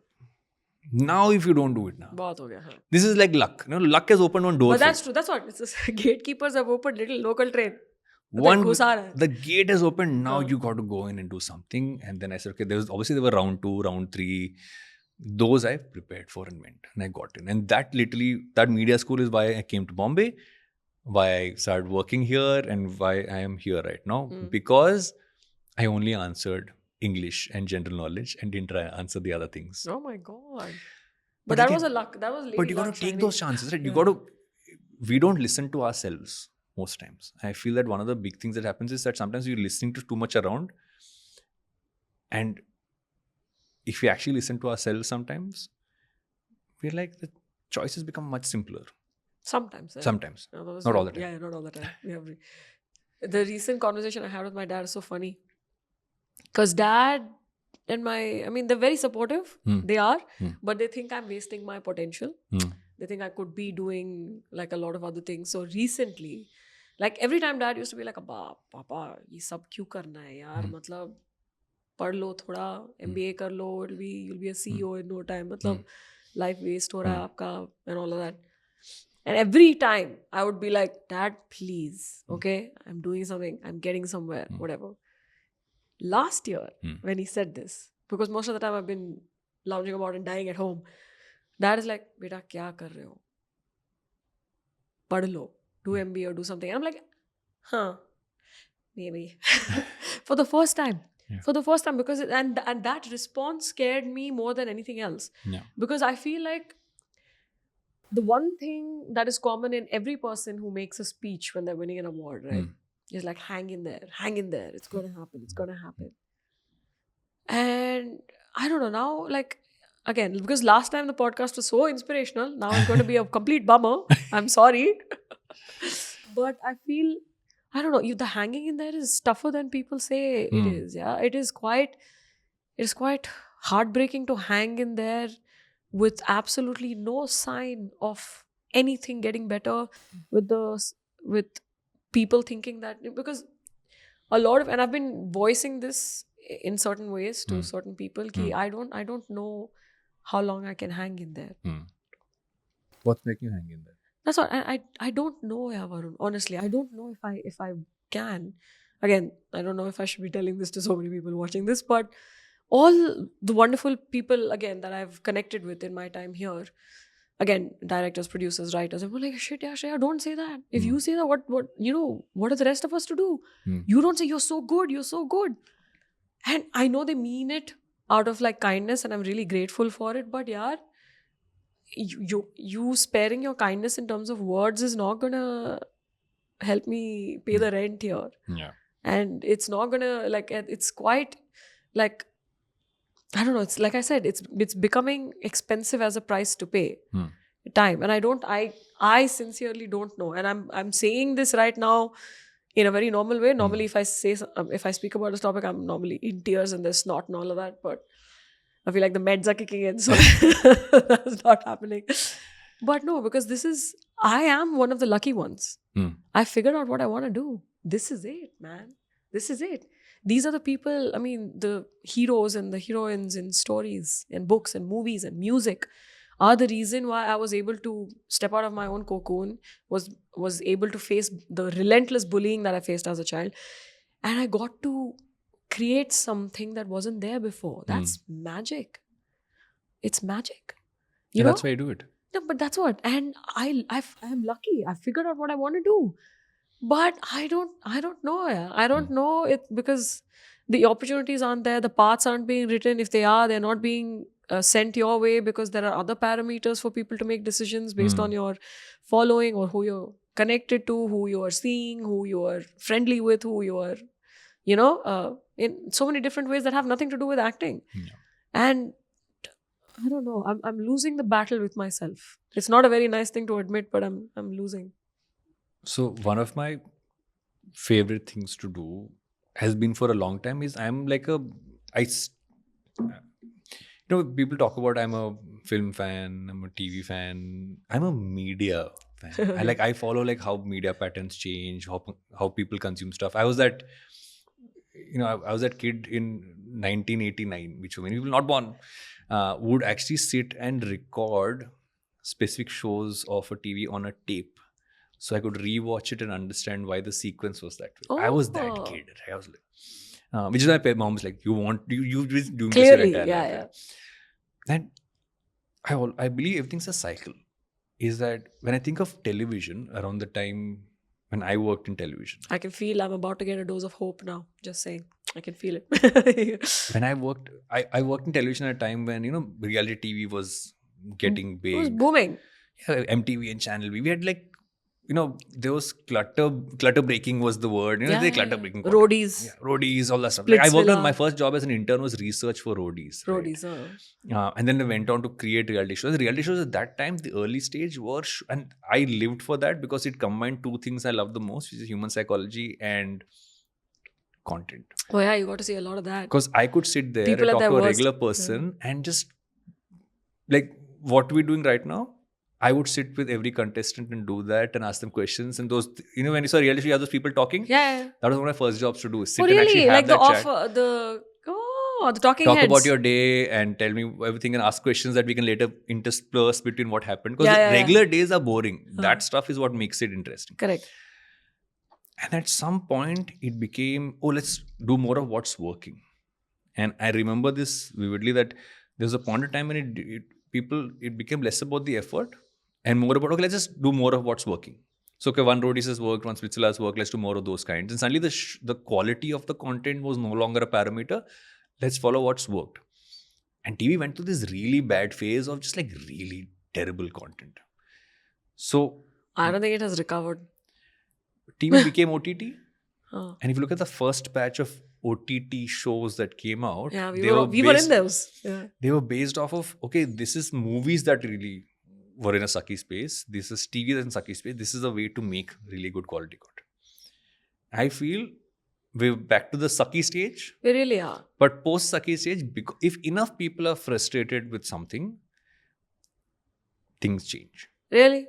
Now if you don't do it now, बहुत हो गया. हाँ. this is like luck. Luck has opened one door But for that's you. true. That's what. It's just, gatekeepers have opened little local train. One, घुसा रहा है. the gate has opened. Now Huh. you got to go in and do something. And then I said, okay, there were round 2, round 3. Those I prepared for and went. And I got in. And that media school is why I came to Bombay, why I started working here, and why I am here right now. Because I only answered English and general knowledge and didn't try to answer the other things. Oh my God. But that was a luck. That was lady But you got luck to take shining. those chances, right? You got to. We don't listen to ourselves most times. I feel that one of the big things that happens is that sometimes we're listening to too much around. And if we actually listen to ourselves sometimes, we're like, the choices become much simpler. Sometimes. Yeah. Sometimes. No, that was Not all like- the time. Yeah, not all the time. The recent conversation I had with my dad is so funny. Because dad and they're very supportive. They are. But they think I'm wasting my potential. They think I could be doing like a lot of other things. So recently, like every time dad used to be like, Papa, ye sab kyun karna hai yaar? Matlab, पढ़ लो थोड़ा, MBA कर लो, you'll be a CEO in no time. मतलब life waste हो रहा है आपका and all of that. And every time I would be like, Dad, please, okay, I'm doing something, I'm getting somewhere, whatever. Last year, when he said this, because most of the time I've been lounging about and dying at home, Dad is like, beta, kya kar rahe ho? Padh lo, do MBA or do something. And I'm like, maybe. For the first time. Yeah. For the first time, because and that response scared me more than anything else. Yeah. Because I feel like the one thing that is common in every person who makes a speech when they're winning an award, right, is like, hang in there, it's going to happen, it's going to happen. And I don't know now, like, again, because last time the podcast was so inspirational, now it's going to be a complete bummer. I'm sorry. But I feel, I don't know, the hanging in there is tougher than people say it is. Yeah, it is quite heartbreaking to hang in there with absolutely no sign of anything getting better, with people thinking that, because a lot of, and I've been voicing this in certain ways to certain people, ki I don't know how long I can hang in there. What's making you hang in there? That's what I don't know, Varun. Honestly, I don't know if I can. Again, I don't know if I should be telling this to so many people watching this, but all the wonderful people, again, that I've connected with in my time here, again, directors, producers, writers, and we're like, shit, yeah, Shreya, don't say that. If you say that, what are the rest of us to do? You don't say, you're so good. And I know they mean it out of like kindness, and I'm really grateful for it, but yeah, you sparing your kindness in terms of words is not gonna help me pay the rent here. Yeah. And it's not gonna, like, it's quite like, I don't know, it's like I said, it's becoming expensive as a price to pay. Time. And I sincerely don't know. And I'm saying this right now in a very normal way. Normally if I speak about this topic, I'm normally in tears and there's snot and all of that, but I feel like the meds are kicking in, so that's not happening. But no, because I am one of the lucky ones. I figured out what I want to do. This is it, man. This is it. These are the people, I mean, the heroes and the heroines in stories and books and movies and music are the reason why I was able to step out of my own cocoon, was able to face the relentless bullying that I faced as a child. And I got to create something that wasn't there before. That's magic. It's magic. You know? That's why you do it. No, but that's what. And I'm lucky. I figured out what I want to do. But I don't know. I don't know it, because the opportunities aren't there. The paths aren't being written. If they are, they're not being sent your way, because there are other parameters for people to make decisions based on your following, or who you're connected to, who you are seeing, who you are friendly with, who you are, in so many different ways that have nothing to do with acting. Yeah. And I don't know. I'm losing the battle with myself. It's not a very nice thing to admit, but I'm losing. So one of my favorite things to do has been for a long time is I'm like people talk about I'm a film fan, I'm a TV fan, I'm a media fan. I follow like how media patterns change, how people consume stuff. I was that I was that kid in 1989, which many people not born would actually sit and record specific shows of a TV on a tape, so I could rewatch it and understand why the sequence was that way. I was that kid. I was like, which is why my mom was like, you just doing this your Clearly, entire yeah, life, yeah. right? And I believe everything's a cycle. Is that when I think of television around the time when I worked in television, I can feel I'm about to get a dose of hope now. Just saying, I can feel it. when I worked in television at a time when reality TV was getting big. It was booming. Yeah, MTV and Channel V. We had like there was clutter breaking was the word. They clutter breaking. Roadies. Yeah, roadies, all that stuff. Like I worked on my first job as an intern was research for roadies. Roadies, right? And then I went on to create reality shows. The reality shows at that time, the early stage were, and I lived for that because it combined two things I love the most, which is human psychology and content. Oh yeah, you got to see a lot of that. Because I could sit there and talk to a regular person and just like what we're doing right now. I would sit with every contestant and do that and ask them questions. And those, when you saw reality, you have those people talking. Yeah. That was one of my first jobs to do. Sit really? And actually have like that the chat. offer, the talking Talk heads. about your day and tell me everything and ask questions that we can later intersperse between what happened. Because regular days are boring. That stuff is what makes it interesting. Correct. And at some point, it became, let's do more of what's working. And I remember this vividly that there was a point in time when it became less about the effort and more about, let's just do more of what's working. So, one roadies has worked, one Splitsvilla has worked, let's do more of those kinds. And suddenly the quality of the content was no longer a parameter. Let's follow what's worked. And TV went through this really bad phase of just like really terrible content. So, I don't think it has recovered. TV became OTT. And if you look at the first batch of OTT shows that came out, we were in those. Yeah. They were based off of, this is movies that really were in a sucky space. This is TV that's in sucky space. This is a way to make really good quality content. I feel we're back to the sucky stage. We really are. But post sucky stage, if enough people are frustrated with something, things change. Really?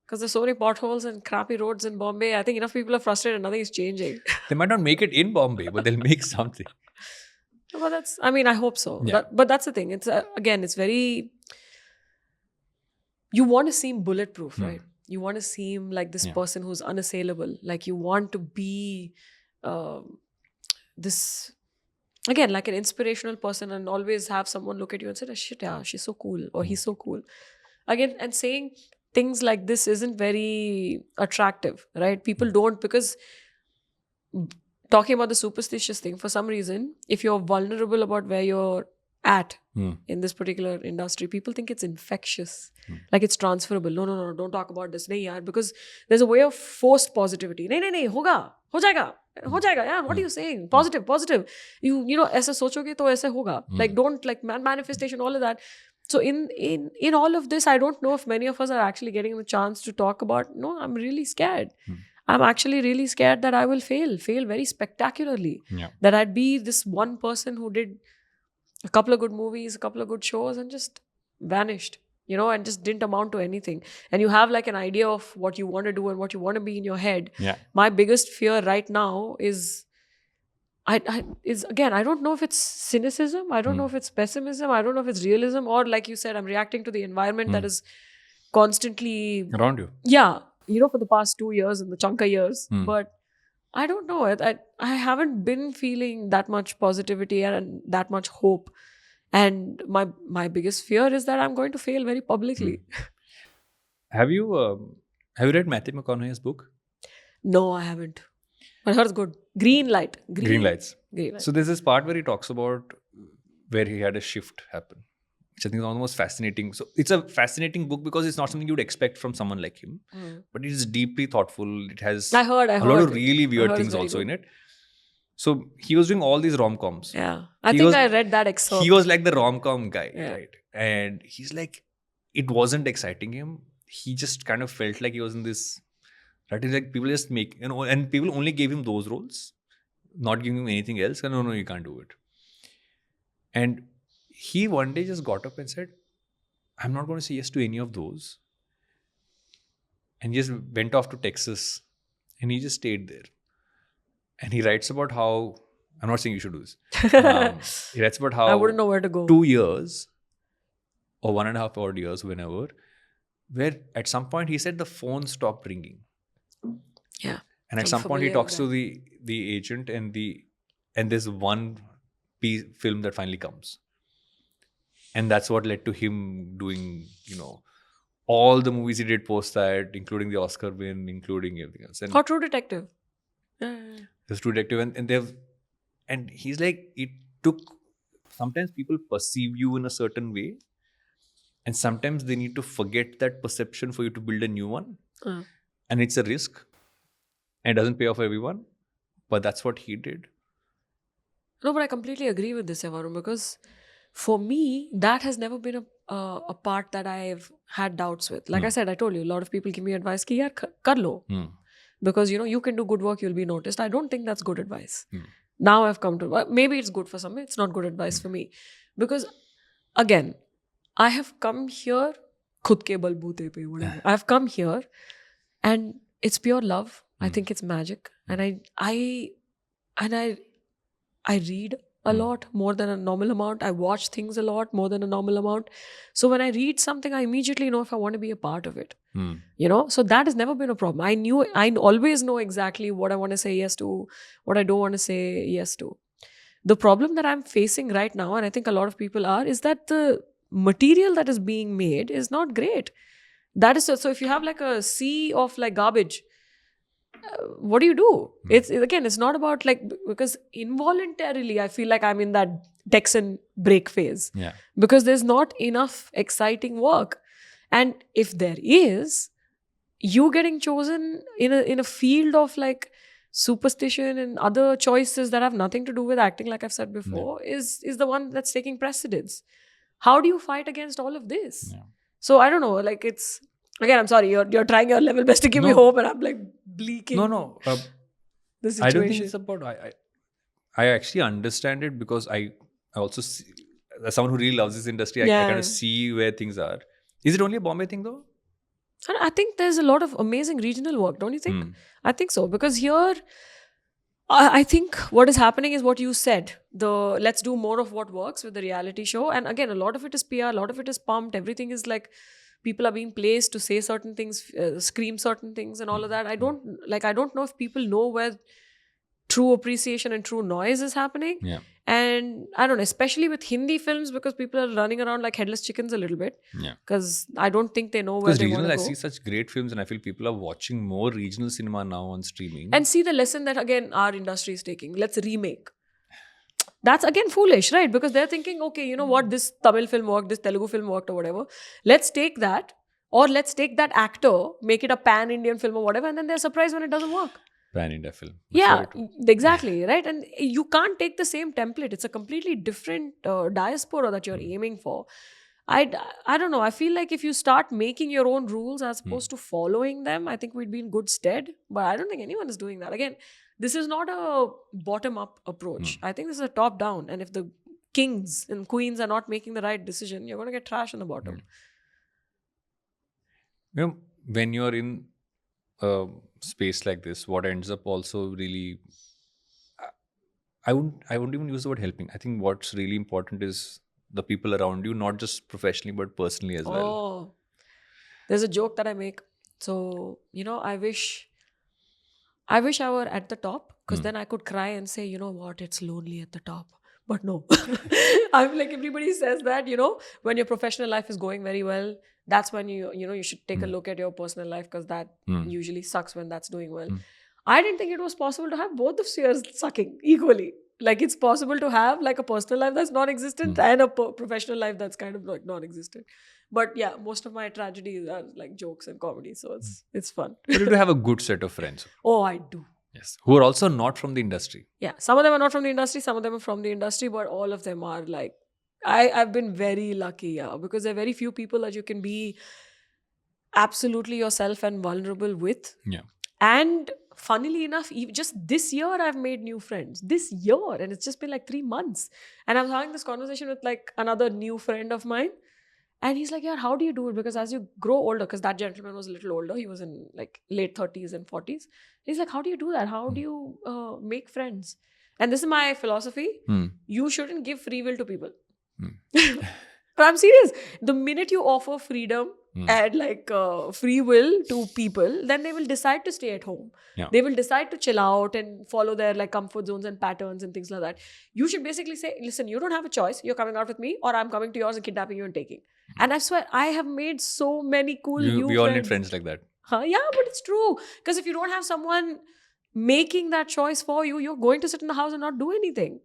Because there's so many potholes and crappy roads in Bombay. I think enough people are frustrated. Nothing is changing. They might not make it in Bombay, but they'll make something. But I hope so. Yeah. But that's the thing. It's again, it's very... You want to seem bulletproof, right? You want to seem like this person who's unassailable. Like you want to be this... Again, like an inspirational person and always have someone look at you and say, oh, shit, yeah, she's so cool. Or he's so cool. Again, and saying... things like this isn't very attractive, right? People don't, because talking about the superstitious thing, for some reason, if you're vulnerable about where you're at in this particular industry, people think it's infectious, like it's transferable. No, don't talk about this. Nahi yaar, because there's a way of forced positivity. Nahi, ho jayega, yeah, what are you saying? Positive. You aise sochoge to aise hoga. Like don't like manifestation, all of that. So in all of this, I don't know if many of us are actually getting the chance to talk about, no, I'm really scared. I'm actually really scared that I will fail very spectacularly. Yeah. That I'd be this one person who did a couple of good movies, a couple of good shows and just vanished, and just didn't amount to anything. And you have like an idea of what you want to do and what you want to be in your head. Yeah. My biggest fear right now is... again, I don't know if it's cynicism. I don't know if it's pessimism. I don't know if it's realism, or like you said, I'm reacting to the environment that is constantly around you. Yeah. For the past 2 years and the chunka years. But I don't know. I haven't been feeling that much positivity and that much hope. And my biggest fear is that I'm going to fail very publicly. Have you read Matthew McConaughey's book? No, I haven't. I heard it's good. Green Lights. So there's this part where he talks about where he had a shift happen, which I think is one of the most fascinating. So it's a fascinating book because it's not something you'd expect from someone like him, but it is deeply thoughtful. It has a lot of really weird things also in it. So he was doing all these rom-coms. Yeah, I think I read that excerpt. He was like the rom-com guy, right? And he's like, it wasn't exciting him. He just kind of felt like he was in this. That is like people just make, and people only gave him those roles, not giving him anything else. And no, you can't do it. And he one day just got up and said, I'm not going to say yes to any of those. And he just went off to Texas and he just stayed there. And he writes about how, I'm not saying you should do this. He writes about how I wouldn't know where to go. 2 years or 1.5 odd years, whenever, where at some point he said the phone stopped ringing. Yeah. And at some point he talks to the agent and there's one film that finally comes. And that's what led to him doing, all the movies he did post that, including the Oscar win, including everything else. And True Detective. there's True Detective, and he's like, it took, sometimes people perceive you in a certain way, and sometimes they need to forget that perception for you to build a new one. And it's a risk, and it doesn't pay off for everyone, but that's what he did. No, but I completely agree with this, Varun, because for me, that has never been a part that I've had doubts with. Like I said, I told you, a lot of people give me advice, ki yaar, kar lo. Because, you can do good work, you'll be noticed. I don't think that's good advice. Now I've come to, maybe it's good for some, it's not good advice for me. Because, again, I have come here, khud ke balboote pe, whatever. I've come here and it's pure love. I think it's magic. And I read a lot more than a normal amount. I watch things a lot more than a normal amount. So when I read something, I immediately know if I want to be a part of it. So that has never been a problem. I always know exactly what I want to say yes to, what I don't want to say yes to. The problem that I'm facing right now, and I think a lot of people are, is that the material that is being made is not great. That is so if you have like a sea of like garbage, what do you do? It's not about because involuntarily I feel like I'm in that Texan break phase. Yeah. Because there's not enough exciting work. And if there is, you getting chosen in a field of like superstition and other choices that have nothing to do with acting, like I've said before, is the one that's taking precedence. How do you fight against all of this? Yeah. So I don't know, it's again, I'm sorry, you're trying your level best to give me hope, and I'm like bleaking. No. The situation. I don't think it's about. I actually understand it because I also see, as someone who really loves this industry, I kind of see where things are. Is it only a Bombay thing though? I think there's a lot of amazing regional work, don't you think? I think so, because here, I think what is happening is what you said. Let's do more of what works with the reality show. And again, a lot of it is PR, a lot of it is pumped. Everything is like, people are being placed to say certain things, scream certain things and all of that. I don't know if people know where true appreciation and true noise is happening. Yeah. And I don't know, especially with Hindi films, because people are running around like headless chickens a little bit. Yeah. Because I don't think they know where they want to go. I see such great films, and I feel people are watching more regional cinema now on streaming. And see the lesson that, again, our industry is taking. Let's remake. That's again foolish, right? Because they're thinking, okay, you know what, this Tamil film worked, this Telugu film worked or whatever. Let's take that, or let's take that actor, make it a pan-Indian film or whatever, and then they're surprised when it doesn't work. Pan-India film. Yeah, exactly, right? And you can't take the same template. It's a completely different diaspora that you're aiming for. I don't know. I feel like if you start making your own rules as opposed to following them, I think we'd be in good stead. But I don't think anyone is doing that. Again, this is not a bottom-up approach. I think this is a top-down. And if the kings and queens are not making the right decision, you're going to get trash on the bottom. You know, when you're in a space like this, what ends up also really... I wouldn't even use the word helping. I think what's really important is the people around you, not just professionally, but personally as well. Oh, there's a joke that I make. So, I wish I were at the top, because then I could cry and say, you know what, it's lonely at the top. But no, I'm like, everybody says that, when your professional life is going very well, that's when you should take a look at your personal life, because that usually sucks when that's doing well. I didn't think it was possible to have both the spheres sucking equally. Like, it's possible to have like a personal life that's non-existent and a professional life that's kind of like non-existent. But yeah, most of my tragedies are like jokes and comedy, so it's fun. But you do have a good set of friends. Oh, I do. Yes, who are also not from the industry. Yeah, some of them are not from the industry, some of them are from the industry, but all of them are like I've been very lucky, yeah, because there are very few people that you can be absolutely yourself and vulnerable with. Yeah. And funnily enough, just this year, I've made new friends. This year, and it's just been like 3 months. And I was having this conversation with like another new friend of mine. And he's like, yeah, how do you do it? Because as you grow older, because that gentleman was a little older, he was in like late 30s and 40s. He's like, how do you do that? How do you make friends? And this is my philosophy. You shouldn't give free will to people. But I'm serious. The minute you offer freedom and like free will to people, then they will decide to stay at home. Yeah. They will decide to chill out and follow their like comfort zones and patterns and things like that. You should basically say, listen, you don't have a choice. You're coming out with me, or I'm coming to yours and kidnapping you and taking. And I swear, I have made so many cool new We friends. all need friends like that. Yeah, but it's true. Because if you don't have someone making that choice for you, you're going to sit in the house and not do anything.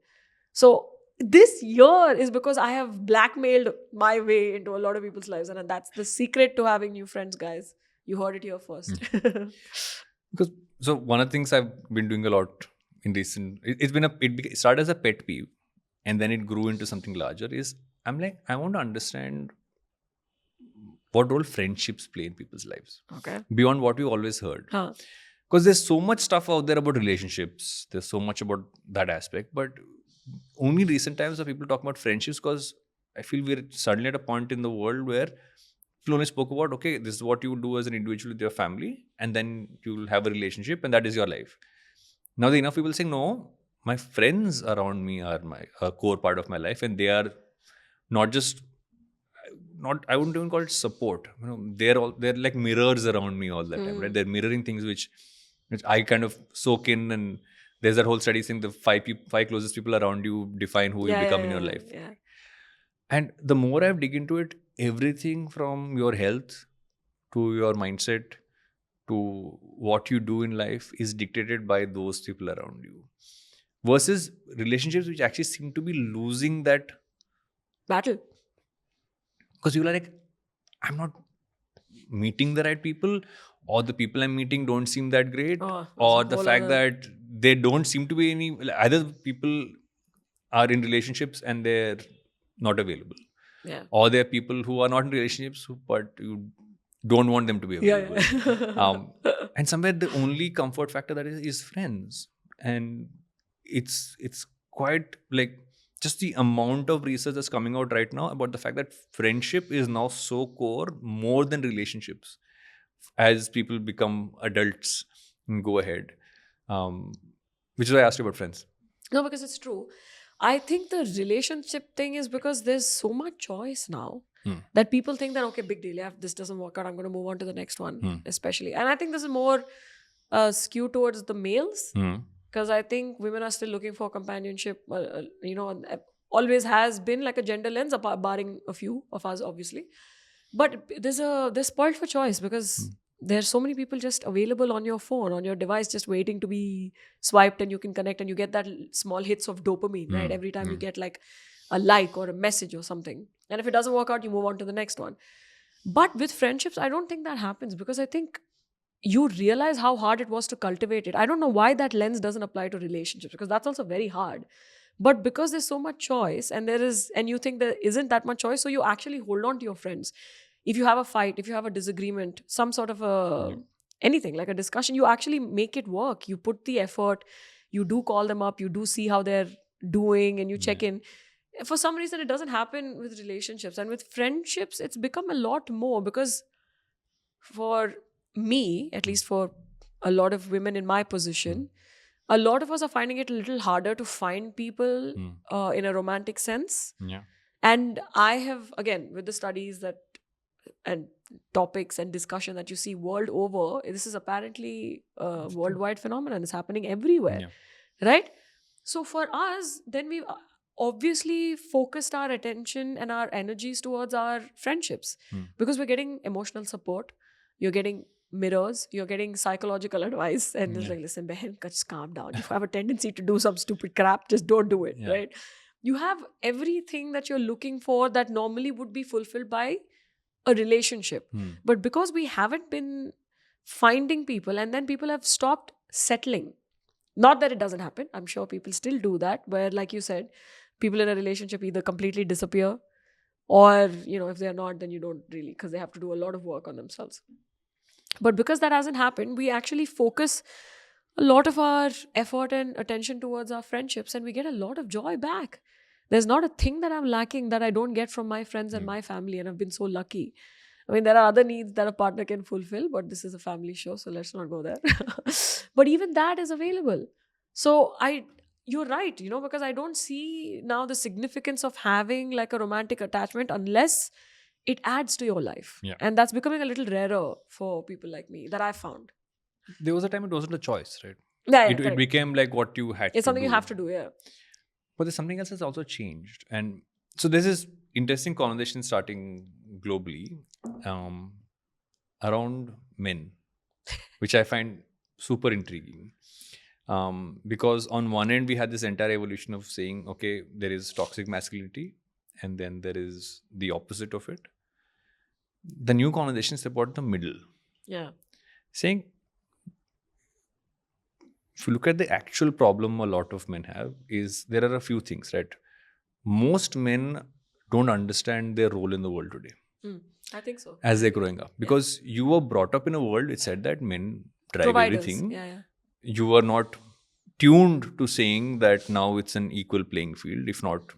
So this year is because I have blackmailed my way into a lot of people's lives. And that's the secret to having new friends, guys. You heard it here first. So one of the things I've been doing a lot in recent, it started as a pet peeve, and then it grew into something larger. Is I'm like, I want to understand what role friendships play in people's lives. Okay. Beyond what we always heard. Because there's so much stuff out there about relationships. There's so much about that aspect. But only recent times are people talking about friendships, because I feel we're suddenly at a point in the world where people only spoke about, okay, this is what you do as an individual with your family, and then you'll have a relationship, and that is your life. Now, the enough people saying, no, my friends around me are a core part of my life, and they are not just, I wouldn't even call it support. You know, they're like mirrors around me all the time, right? They're mirroring things which I kind of soak in, and there's that whole study saying the five closest people around you define who you become in your life. Yeah. And the more I've dig into it, everything from your health to your mindset to what you do in life is dictated by those people around you. Versus relationships which actually seem to be losing that battle. Because you're like, I'm not meeting the right people, or the people I'm meeting don't seem that great, or the fact that they don't seem to be any, either people are in relationships and they're not available, or there are people who are not in relationships but you don't want them to be available. And somewhere the only comfort factor that is friends. And it's quite like just the amount of research that's coming out right now about the fact that friendship is now so core, more than relationships, as people become adults and go ahead. Which is why I asked you about friends. No, because it's true. I think the relationship thing is because there's so much choice now that people think that, okay, big deal. Yeah, if this doesn't work out, I'm going to move on to the next one, especially. And I think this is more skewed towards the males. Because I think women are still looking for companionship, always has been like a gender lens, barring a few of us, obviously. But there's spoiled for choice, because there's so many people just available on your phone, on your device, just waiting to be swiped, and you can connect, and you get that small hits of dopamine, right? Every time you get like a like or a message or something. And if it doesn't work out, you move on to the next one. But with friendships, I don't think that happens, because I think you realize how hard it was to cultivate it. I don't know why that lens doesn't apply to relationships, because that's also very hard. But because there's so much choice, and you think there isn't that much choice, so you actually hold on to your friends. If you have a fight, if you have a disagreement, some sort of anything like a discussion, you actually make it work. You put the effort, you do call them up, you do see how they're doing, and you check in. For some reason, it doesn't happen with relationships. And with friendships, it's become a lot more, because for me, at least for a lot of women in my position, a lot of us are finding it a little harder to find people in a romantic sense. And I have, again, with the studies and topics and discussion that you see world over, this is apparently a worldwide phenomenon. It's happening everywhere, right? So for us, then we've obviously focused our attention and our energies towards our friendships, because we're getting emotional support, you're getting mirrors, you're getting psychological advice, and it's like, listen, behan, just calm down. If you have a tendency to do some stupid crap, just don't do it, right? You have everything that you're looking for that normally would be fulfilled by a relationship. But because we haven't been finding people, and then people have stopped settling. Not that it doesn't happen. I'm sure people still do that, where, like you said, people in a relationship either completely disappear, or if they're not, then you don't really, because they have to do a lot of work on themselves. But because that hasn't happened, we actually focus a lot of our effort and attention towards our friendships, and we get a lot of joy back. There's not a thing that I'm lacking that I don't get from my friends and my family, and I've been so lucky. I mean, there are other needs that a partner can fulfill, but this is a family show, so let's not go there. But even that is available. So you're right, because I don't see now the significance of having like a romantic attachment unless it adds to your life. Yeah. And that's becoming a little rarer for people like me, that I've found. There was a time it wasn't a choice, right? Yeah, It correct. became like what you had to do. It's something you have to do, yeah. But there's something else that's also changed. And so there's this interesting conversation starting globally around men, which I find super intriguing. Because on one end, we had this entire evolution of saying, okay, there is toxic masculinity, and then there is the opposite of it. The new conversation is about the middle. Yeah. Saying, if you look at the actual problem a lot of men have, is there are a few things, right? Most men don't understand their role in the world today. I think so. As they're growing up. Because you were brought up in a world which said that men drive Providers. everything. Yeah. You were not tuned to saying that now it's an equal playing field. If not,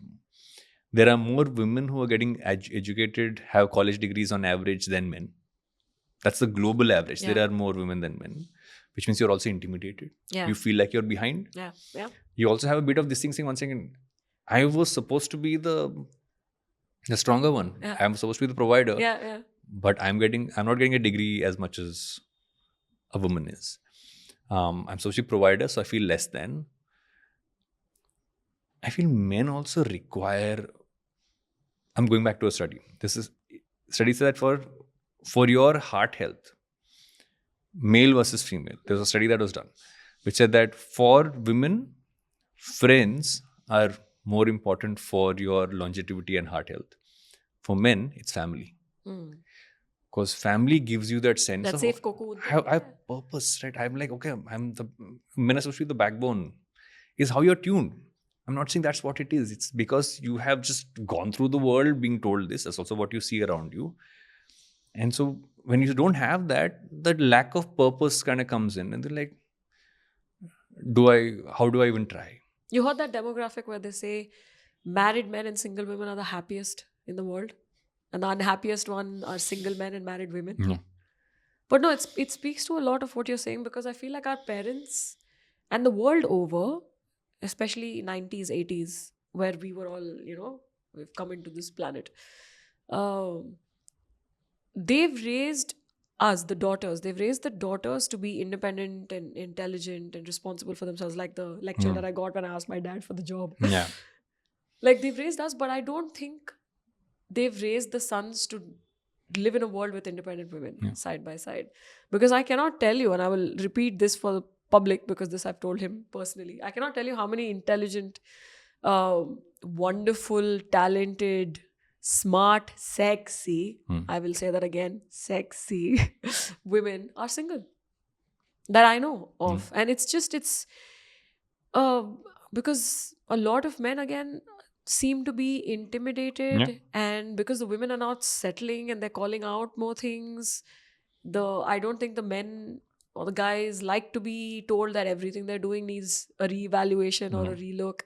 there are more women who are getting educated, have college degrees on average than men. That's the global average. Yeah. There are more women than men, which means you're also intimidated. Yeah. You feel like you're behind. Yeah. You also have a bit of this thing saying, one second, I was supposed to be the stronger one. Yeah. I'm supposed to be the provider. Yeah. But I'm not getting a degree as much as a woman is. I'm supposed to be a provider, so I feel less than. I feel men also require. I'm going back to a study. Studies say that for your heart health, male versus female, there was a study that was done which said that for women, friends are more important for your longevity and heart health. For men, it's family. Because family gives you that sense that of safe cocoon. I have purpose, right? I'm like, okay, men are supposed to be the backbone. Is how you're tuned. I'm not saying that's what it is. It's because you have just gone through the world being told this. That's also what you see around you. And so when you don't have that lack of purpose kind of comes in, and they're like, how do I even try? You heard that demographic where they say married men and single women are the happiest in the world, and the unhappiest one are single men and married women. No. But no, it speaks to a lot of what you're saying, because I feel like our parents and the world over, especially 90s, 80s, where we were all, we've come into this planet. They've raised us, the daughters, to be independent and intelligent and responsible for themselves, like the lecture that I got when I asked my dad for the job. Yeah. Like, they've raised us, but I don't think they've raised the sons to live in a world with independent women side by side. Because I cannot tell you, and I will repeat this for the public because this I've told him personally, I cannot tell you how many intelligent, wonderful, talented, smart, sexy, I will say that again, sexy women are single that I know of. And it's because a lot of men again seem to be intimidated, and because the women are not settling and they're calling out more things, I don't think the men or the guys like to be told that everything they're doing needs a reevaluation or a relook.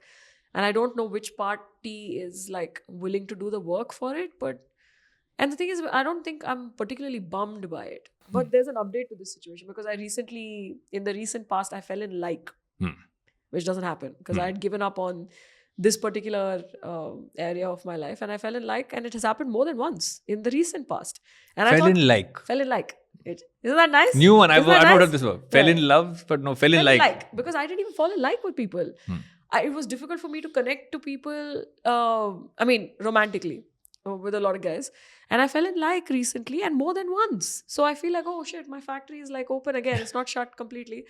And I don't know which party is like willing to do the work for it. And the thing is, I don't think I'm particularly bummed by it. But there's an update to this situation, because in the recent past, I fell in like, which doesn't happen, because I had given up on this particular area of my life, and I fell in like, and it has happened more than once in the recent past. And Fell in like. Isn't that nice? New one. I've Isn't that not nice? heard this word. Fell in love, but no, fell in like. Because I didn't even fall in like with people. It was difficult for me to connect to people, romantically, with a lot of guys. And I fell in like recently, and more than once. So I feel like, oh shit, my factory is like open again. It's not shut completely,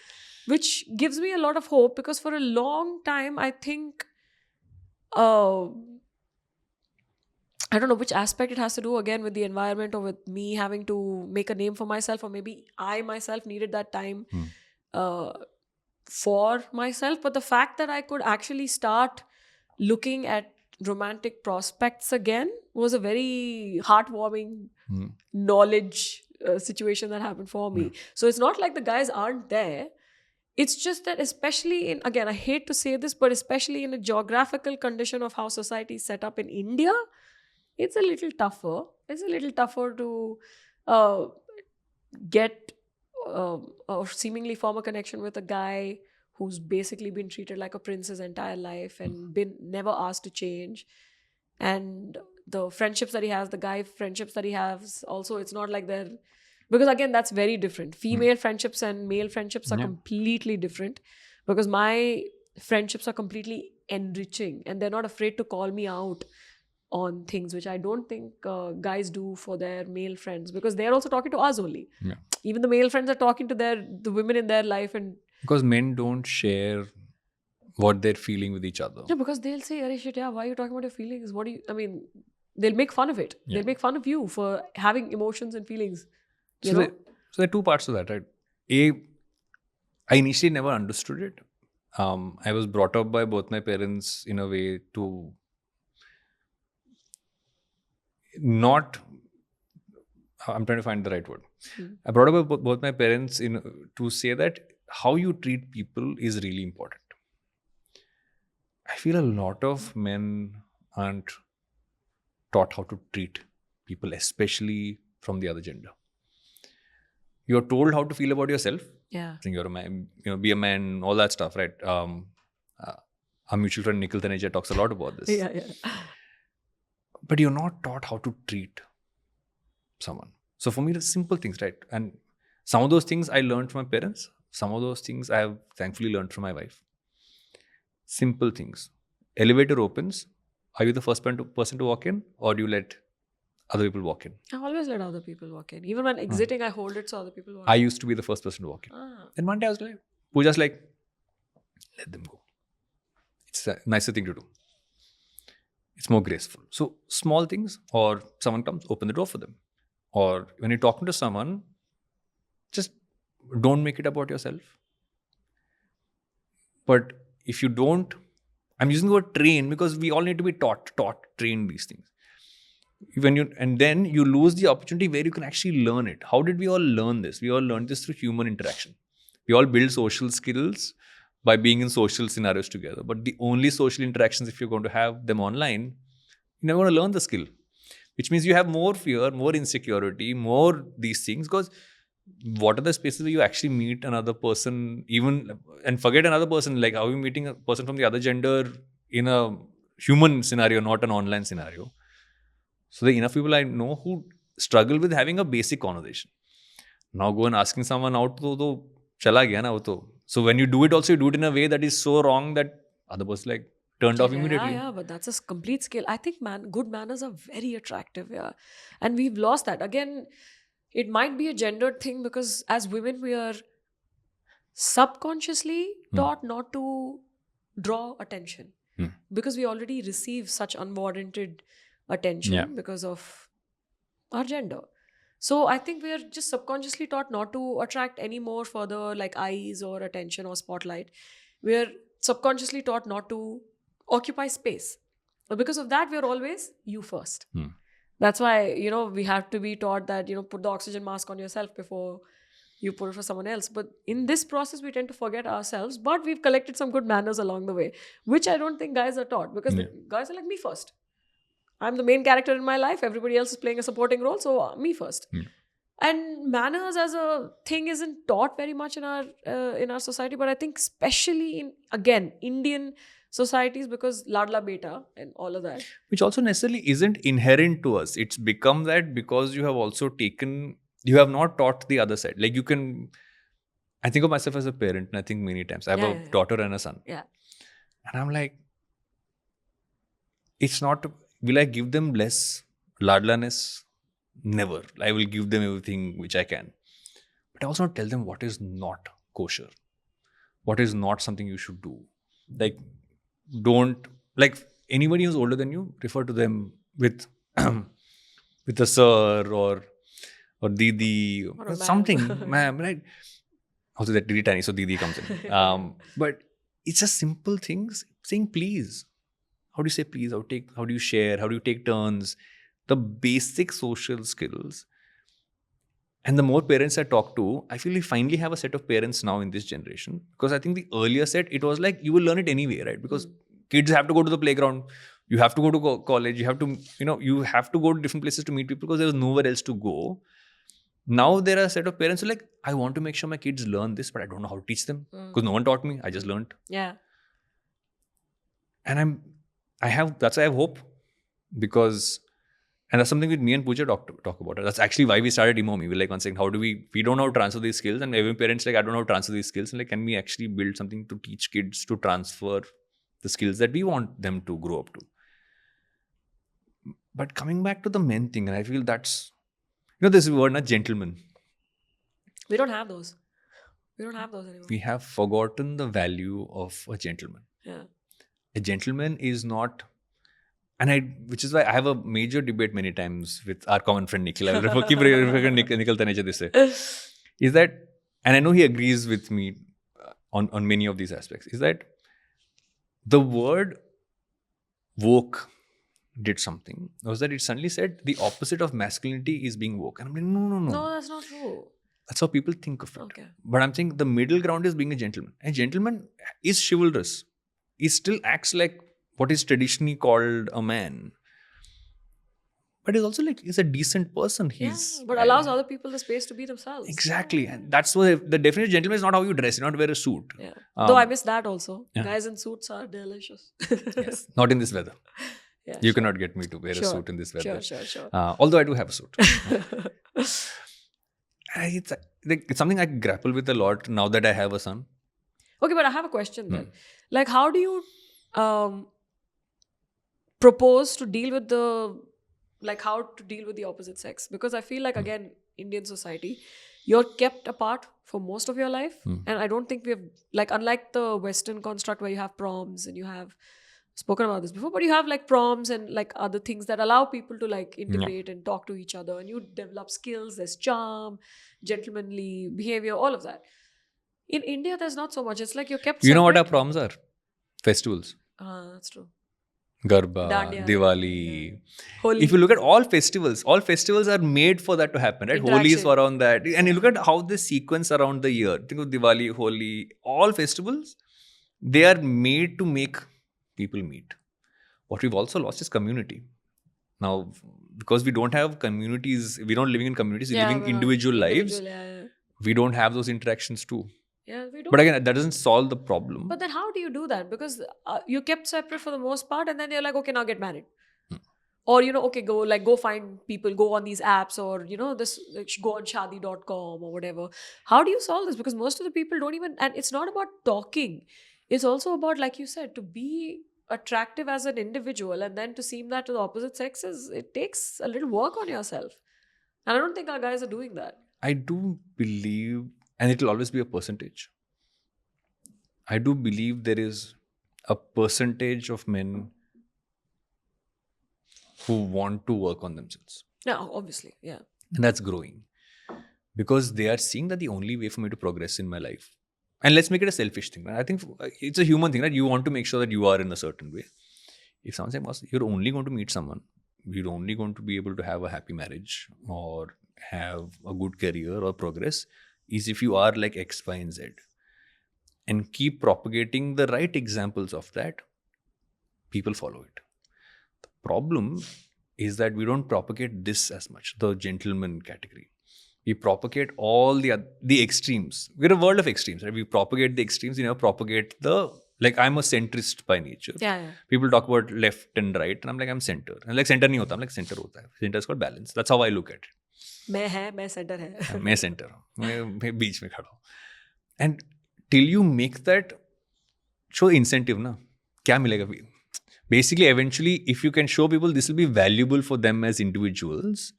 which gives me a lot of hope, because for a long time, I think, I don't know which aspect it has to do again with the environment or with me having to make a name for myself, or maybe I myself needed that time for myself. But the fact that I could actually start looking at romantic prospects again was a very heartwarming knowledge situation that happened for me. So it's not like the guys aren't there. It's just that, especially in, again, I hate to say this, but especially in a geographical condition of how society is set up in India, it's a little tougher. It's a little tougher to get or seemingly form a connection with a guy who's basically been treated like a prince his entire life and been never asked to change. And the friendships that he has, the guy friendships that he has, also, it's not like they're, because again, that's very different. Female friendships and male friendships are completely different, because my friendships are completely enriching and they're not afraid to call me out on things, which I don't think guys do for their male friends, because they're also talking to us only. Even the male friends are talking to the women in their life, and because men don't share what they're feeling with each other. Yeah, because they'll say, "Arey shit, yeah, why are you talking about your feelings? What do you?" I mean, they'll make fun of it. They'll make fun of you for having emotions and feelings. So there are two parts to that, right? I initially never understood it. I was brought up by both my parents in a way to not. I'm trying to find the right word. I brought up by both my parents to say that how you treat people is really important. I feel a lot of men aren't taught how to treat people, especially from the other gender. You're told how to feel about yourself. Yeah. Think you're a man, be a man, all that stuff, right? Our mutual friend Nikhil Taneja talks a lot about this. Yeah. But you're not taught how to treat someone. So for me, it's simple things, right? And some of those things I learned from my parents. Some of those things I have thankfully learned from my wife. Simple things. Elevator opens. Are you the first person to walk in, or do you let other people walk in? I always let other people walk in. Even when exiting, I hold it so other people walk in. I used to be the first person to walk in. Then one day I was like, Pooja's like, let them go. It's a nicer thing to do. It's more graceful. So small things, or someone comes, open the door for them. Or when you're talking to someone, just don't make it about yourself. But if you don't, I'm using the word train because we all need to be trained these things. And then you lose the opportunity where you can actually learn it. How did we all learn this? We all learned this through human interaction. We all build social skills by being in social scenarios together. But the only social interactions, if you're going to have them online, you're never going to learn the skill. Which means you have more fear, more insecurity, more these things. Because what are the spaces where you actually meet another person, and forget another person, like how are you meeting a person from the other gender in a human scenario, not an online scenario? So there are enough people I know who struggle with having a basic conversation. Now go and asking someone out, to chala gaya na wo to. So when you do it also, you do it in a way that is so wrong that other person like turned off immediately. Yeah, but that's a complete skill. I think good manners are very attractive, and we've lost that. Again, it might be a gendered thing because as women, we are subconsciously taught not to draw attention because we already receive such unwarranted attention because of our gender. So I think we are just subconsciously taught not to attract any more further like eyes or attention or spotlight. We are subconsciously taught not to occupy space. But because of that, we are always you first. That's why, we have to be taught that, put the oxygen mask on yourself before you put it for someone else. But in this process, we tend to forget ourselves. But we've collected some good manners along the way, which I don't think guys are taught because the guys are like, me first. I'm the main character in my life. Everybody else is playing a supporting role. So me first. And manners as a thing isn't taught very much in our society. But I think especially in, again, Indian societies, because ladla beta and all of that, which also necessarily isn't inherent to us. It's become that because you have also you have not taught the other side. Like I think of myself as a parent, and I think many times I have a daughter and a son. Yeah. And I'm like, it's not, will I give them less ladlaness? Never. I will give them everything which I can. But I also not tell them what is not kosher. What is not something you should do. Like, don't, like anybody who's older than you, refer to them with a sir or didi or something, ma'am, right? Also that really tiny, so didi comes in. But it's just simple things, saying please. How do you say please? How do you share? How do you take turns? The basic social skills. And the more parents I talk to, I feel we finally have a set of parents now in this generation. Because I think the earlier set, it was like you will learn it anyway, right? Because kids have to go to the playground. You have to go to college. You have to, you have to go to different places to meet people because there was nowhere else to go. Now there are a set of parents who are like, I want to make sure my kids learn this, but I don't know how to teach them. Because no one taught me. I just learned. Yeah. And that's why I have hope. Because, and that's something with me and Pooja talk about it. That's actually why we started Emomi. We're like, one second, how do we don't know how to transfer these skills. And every parent's like, I don't know how to transfer these skills. And like, can we actually build something to teach kids to transfer the skills that we want them to grow up to? But coming back to the men thing, and I feel that's, this word, not gentleman. We don't have those. We don't have those anymore. We have forgotten the value of a gentleman. Yeah. A gentleman is not, which is why I have a major debate many times with our common friend Nikhil. I will keep referring to Nikhil Taneja this way. Is that, and I know he agrees with me on many of these aspects, is that the word woke did something. Was that it suddenly said the opposite of masculinity is being woke. And I'm like, no. No, that's not true. That's how people think of it. Okay. But I'm saying the middle ground is being a gentleman. A gentleman is chivalrous. He still acts like what is traditionally called a man. But he's also like, he's a decent person. But allows other people the space to be themselves. Exactly. And that's why the definition of gentleman is not how you dress. You not wear a suit. Yeah. Though I miss that also. Yeah. Guys in suits are delicious. Yes. Not in this weather. Yeah, you cannot get me to wear a suit in this weather. Sure. Although I do have a suit. It's something I grapple with a lot now that I have a son. Okay, but I have a question then. Like, how do you propose to deal with how to deal with the opposite sex? Because I feel like, again, Indian society, you're kept apart for most of your life. And I don't think we have, like, unlike the Western construct where you have proms and you have spoken about this before, but you have like proms and like other things that allow people to like integrate and talk to each other, and you develop skills. There's charm, gentlemanly behavior, all of that. In India, there's not so much. It's like you're kept separate. You know what our proms are? Festivals. That's true. Garba, Dandiya, Diwali. Holi. If you look at all festivals are made for that to happen, right? Holi is around that. And you look at how they sequence around the year. Think of Diwali, Holi, all festivals, they are made to make people meet. What we've also lost is community. Now, because we don't have communities, we don't living in communities, we're living individual lives. We don't have those interactions too. Yeah, we don't. But again, that doesn't solve the problem. But then how do you do that? Because you're kept separate for the most part, and then you're like, okay, now get married. Or, okay, go find people, go on these apps, or, go on shadi.com or whatever. How do you solve this? Because most of the people don't even, and it's not about talking. It's also about, like you said, to be attractive as an individual, and then to seem that to the opposite sexes, it takes a little work on yourself. And I don't think our guys are doing that. I do believe, and it will always be a percentage. I do believe there is a percentage of men who want to work on themselves. No, obviously, yeah. And that's growing. Because they are seeing that the only way for me to progress in my life, and let's make it a selfish thing. I think it's a human thing, right? You want to make sure that you are in a certain way. If someone says, you're only going to meet someone, you're only going to be able to have a happy marriage or have a good career or progress, is if you are like X, Y, and Z. And keep propagating the right examples of that, people follow it. The problem is that we don't propagate this as much, the gentleman category. We propagate all the extremes. We're a world of extremes, right? We propagate the extremes, propagate I'm a centrist by nature. Yeah. People talk about left and right, and I'm like, I'm center. And like, center nahi hota, I'm like, center hota hai. Center is called balance. That's how I look at it. मैं center है. मैं center हूँ. मैं बीच में खड़ा हूँ. And till you make that, show incentive ना, क्या मिलेगा? Basically, eventually, if you can show people this will be valuable for them as individuals,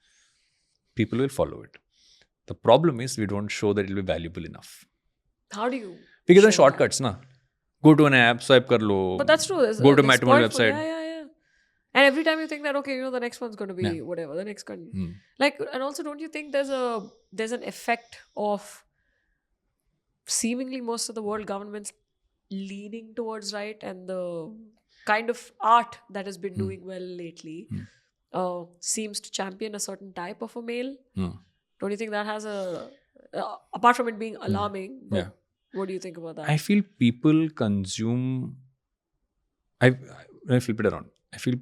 people will follow it. The problem is we don't show that it will be valuable enough. How do you? Because the shortcuts, na. Go to an app, swipe kar lo. But that's true. Go to matrimony website. Yeah. And every time you think that, okay, the next one's going to be whatever, the next one. And also, don't you think there's an effect of seemingly most of the world governments leaning towards right, and the kind of art that has been doing well lately seems to champion a certain type of a male. Don't you think that has a apart from it being alarming, but what do you think about that? I feel people consume. I flip it around. I feel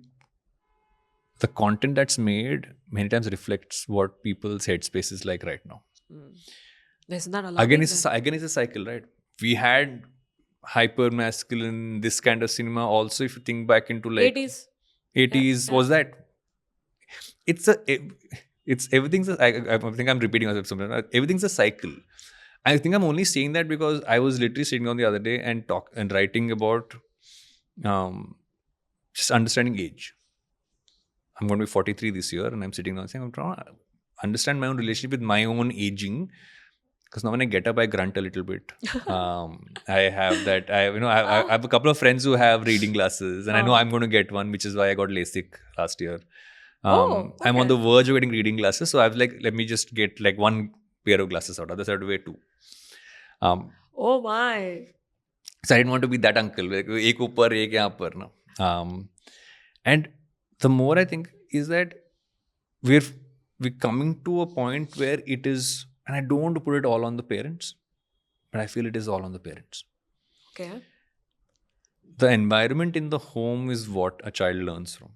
the content that's made many times reflects what people's headspace is like right now. Isn't that alarming? Again, it's a cycle, right? We had hyper masculine, this kind of cinema also. If you think back into like 80s, was that? It's everything's. I think I'm repeating myself somewhere. Everything's a cycle. I think I'm only saying that because I was literally sitting on the other day and writing about just understanding age. I'm going to be 43 this year, and I'm sitting down saying I'm trying to understand my own relationship with my own aging. Because now when I get up, I grunt a little bit. I have that. I have a couple of friends who have reading glasses, and I know I'm going to get one, which is why I got LASIK last year. Okay. I'm on the verge of getting reading glasses, so I was like, let me just get like one pair of glasses out. Others I have to wear two. Oh my! So I didn't want to be that uncle. Like, ek upar, ek yahan par, na. And the more I think is that we're coming to a point where it is, and I don't want to put it all on the parents, but I feel it is all on the parents. Okay. The environment in the home is what a child learns from.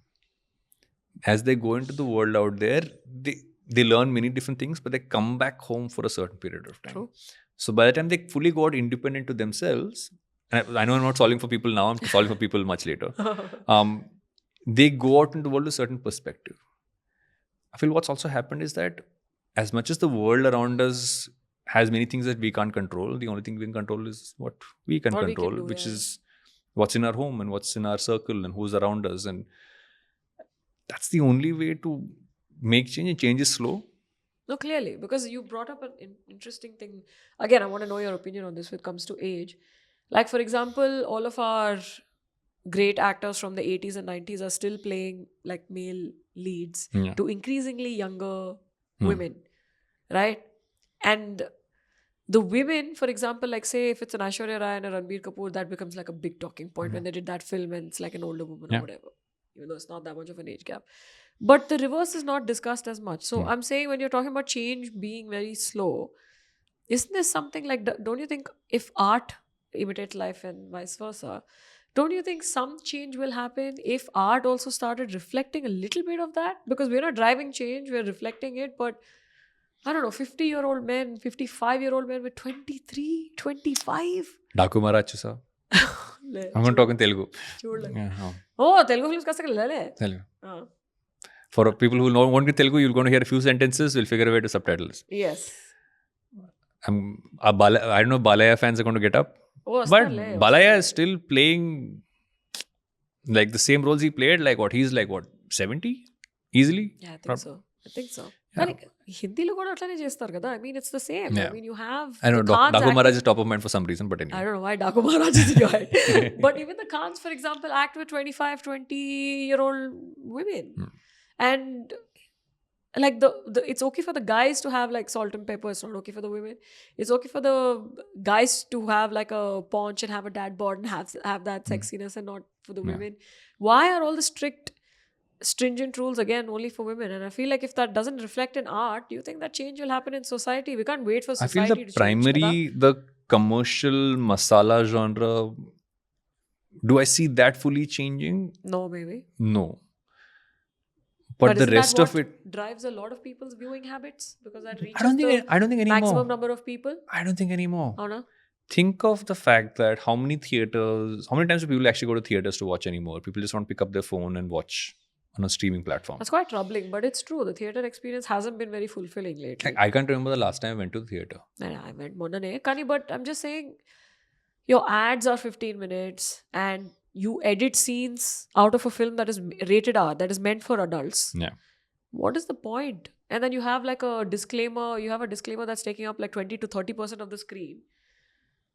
As they go into the world out there, they learn many different things, but they come back home for a certain period of time. True. So by the time they fully got independent to themselves, and I know I'm not solving for people now, I'm solving for people much later. They go out into the world with a certain perspective. I feel what's also happened is that as much as the world around us has many things that we can't control, the only thing we can control is what we can control, which is what's in our home and what's in our circle and who's around us. And that's the only way to make change. And change is slow. No, clearly, because you brought up an interesting thing. Again, I want to know your opinion on this when it comes to age. Like, for example, all of our great actors from the 80s and 90s are still playing like male leads to increasingly younger women, right? And the women, for example, like say if it's an Aishwarya Rai and a Ranbir Kapoor, that becomes like a big talking point when they did that film and it's like an older woman or whatever, even though it's not that much of an age gap. But the reverse is not discussed as much. So I'm saying when you're talking about change being very slow, isn't this something like, don't you think if art imitates life and vice versa, don't you think some change will happen if art also started reflecting a little bit of that? Because we're not driving change, we're reflecting it. But I don't know, 50-year-old men, 55-year-old men with 23, 25. Daku Maharaj Chusa. I'm going to talk in Telugu. Oh, Telugu films ka sakal Telugu. For people who won't get Telugu, you're going to hear a few sentences, we'll figure a way to subtitles. Yes. I don't know if Balaya fans are going to get up. But Balaya is still playing like the same roles he played. Like what? He's like what? 70? Easily? Yeah, I think so. Like, Hindi lo kuda atlane chestar kada. I mean, it's the same. I mean, you have. I know Daku Maharaj is top of mind for some reason, but anyway. I don't know why Daku Maharaj is in your head. But even the Khans, for example, act with 25, 20-year-old women. And like it's okay for the guys to have like salt and pepper. It's not okay for the women. It's okay for the guys to have like a paunch and have a dad bod and have that sexiness, and not for the women. Why are all the stringent rules again only for women? And I feel like if that doesn't reflect in art, do you think that change will happen in society? We can't wait for society to change. I feel the commercial masala genre, do I see that fully changing? No, maybe. No. But the rest of it drives a lot of people's viewing habits, because that reaches I don't think anymore. Maximum number of people. I don't think anymore. Oh no. Think of the fact that how many times do people actually go to theaters to watch anymore? People just want to pick up their phone and watch on a streaming platform. That's quite troubling, but it's true. The theater experience hasn't been very fulfilling lately. I can't remember the last time I went to the theater. I went Monday, Kani, but I'm just saying, your ads are 15 minutes and you edit scenes out of a film that is rated R, that is meant for adults. Yeah. What is the point? And then you have like a disclaimer. You have a disclaimer that's taking up like 20 to 30% of the screen.